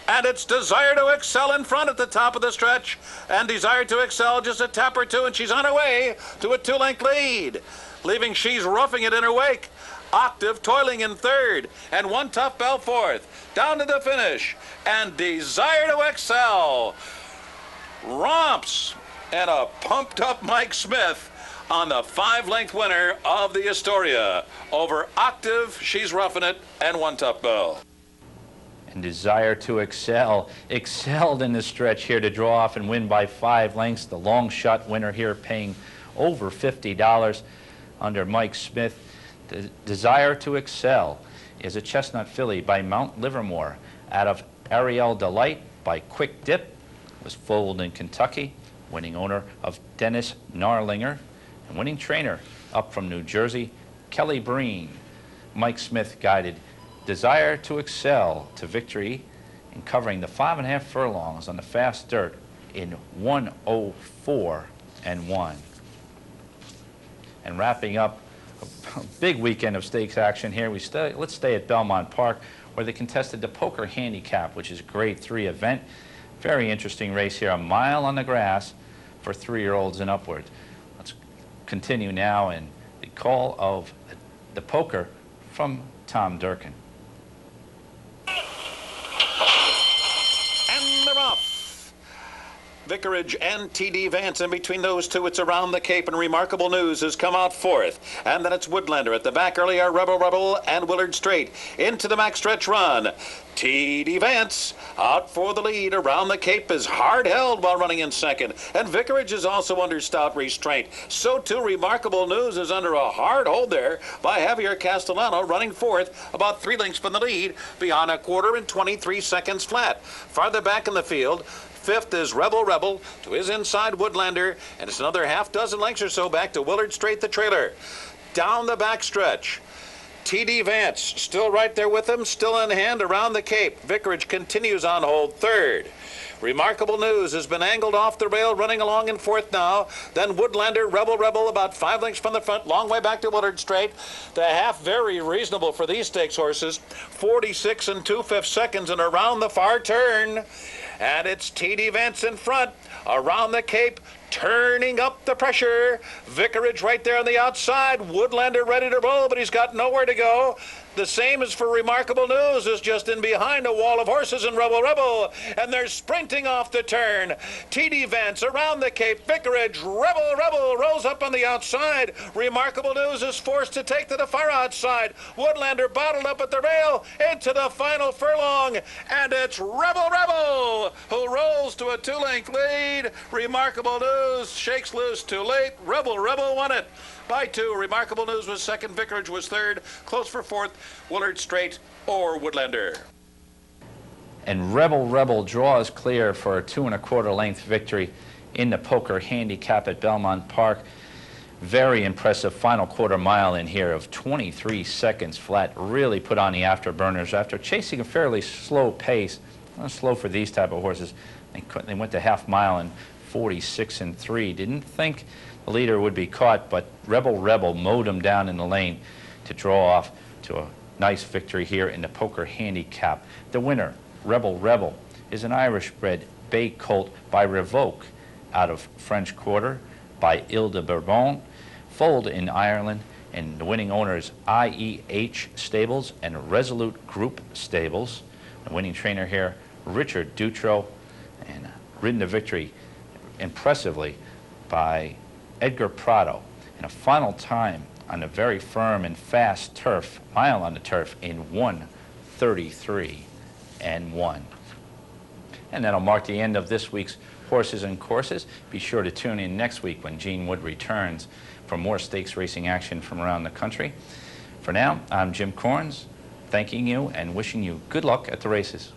And it's Desire to Excel in front at the top of the stretch. And Desire to Excel just a tap or two, and she's on her way to a 2-length lead, leaving She's Roughing It in her wake. Octave toiling in third, and One Tough Bell fourth. Down to the finish, and Desire to Excel romps, and a pumped-up Mike Smith on the 5-length winner of the Astoria over Octave, She's Roughing It, and One Tough Bell. And Desire to Excel excelled in the stretch here to draw off and win by 5 lengths. The long shot winner here paying over $50 under Mike Smith. Desire to Excel is a chestnut filly by Mount Livermore out of Ariel Delight by Quick Dip. Was foaled in Kentucky. Winning owner of Dennis Narlinger. And winning trainer up from New Jersey, Kelly Breen. Mike Smith guided Desire to Excel to victory in covering the 5.5 furlongs on the fast dirt in 1:04.1. And wrapping up a big weekend of stakes action here, let's stay at Belmont Park, where they contested the Poker Handicap, which is a Grade 3 event. Very interesting race here, 1 mile on the grass for 3-year-olds and upward. Let's continue now in the call of the Poker from Tom Durkin. And they're off. Vicarage and TD Vance. In between those two, it's Around the Cape, and Remarkable News has come out fourth. And then it's Woodlander. At the back early are Rebel Rebel and Willard Straight. Into the backstretch run. TD Vance out for the lead. Around the Cape is hard held while running in second. And Vicarage is also under stout restraint. So too Remarkable News is under a hard hold there by Javier Castellano, running fourth, about 3 lengths from the lead, beyond 1/4 in 23 seconds flat. Farther back in the field, fifth is Rebel Rebel to his inside Woodlander, and it's another 6 lengths or so back to Willard Straight, the trailer. Down the backstretch, T.D. Vance still right there with him, still in hand around the Cape. Vicarage continues on hold third. Remarkable News has been angled off the rail, running along in fourth now. Then Woodlander, Rebel, about 5 lengths from the front, long way back to Willard Straight. The half very reasonable for these stakes horses, 46 2/5 seconds and around the far turn. And it's T.D. Vance in front, around the Cape, turning up the pressure. Vicarage right there on the outside. Woodlander ready to roll, but he's got nowhere to go. The same as for Remarkable News, is just in behind a wall of horses and Rebel, and they're sprinting off the turn. T.D. Vance around the Cape. Vicarage, Rebel rolls up on the outside. Remarkable News is forced to take to the far outside. Woodlander bottled up at the rail into the final furlong, and it's Rebel who rolls to a 2-length lead. Remarkable News shakes loose too late. Rebel won it by 2. Remarkable News was second. Vicarage was third. Close for fourth, Willard Straight or Woodlander. And Rebel draws clear for a 2 1/4 length victory in the poker handicap at Belmont Park. Very impressive final quarter mile in here of 23 seconds flat. Really put on the afterburners after chasing a fairly slow pace. Not slow for these type of horses. They went the half mile in 46 3. Didn't think the leader would be caught, but Rebel mowed him down in the lane to draw off to a nice victory here in the poker handicap. The winner, Rebel, is an Irish-bred bay colt by Revoke out of French Quarter by Ile de Bourbon, foaled in Ireland, and the winning owners IEH Stables and Resolute Group Stables. The winning trainer here, Richard Dutro, and ridden to victory impressively by Edgar Prado, and a final time on a very firm and fast turf, mile on the turf, in 1:33 and 1. And that'll mark the end of this week's Horses and Courses. Be sure to tune in next week when Gene Wood returns for more stakes racing action from around the country. For now, I'm Jim Corns, thanking you and wishing you good luck at the races.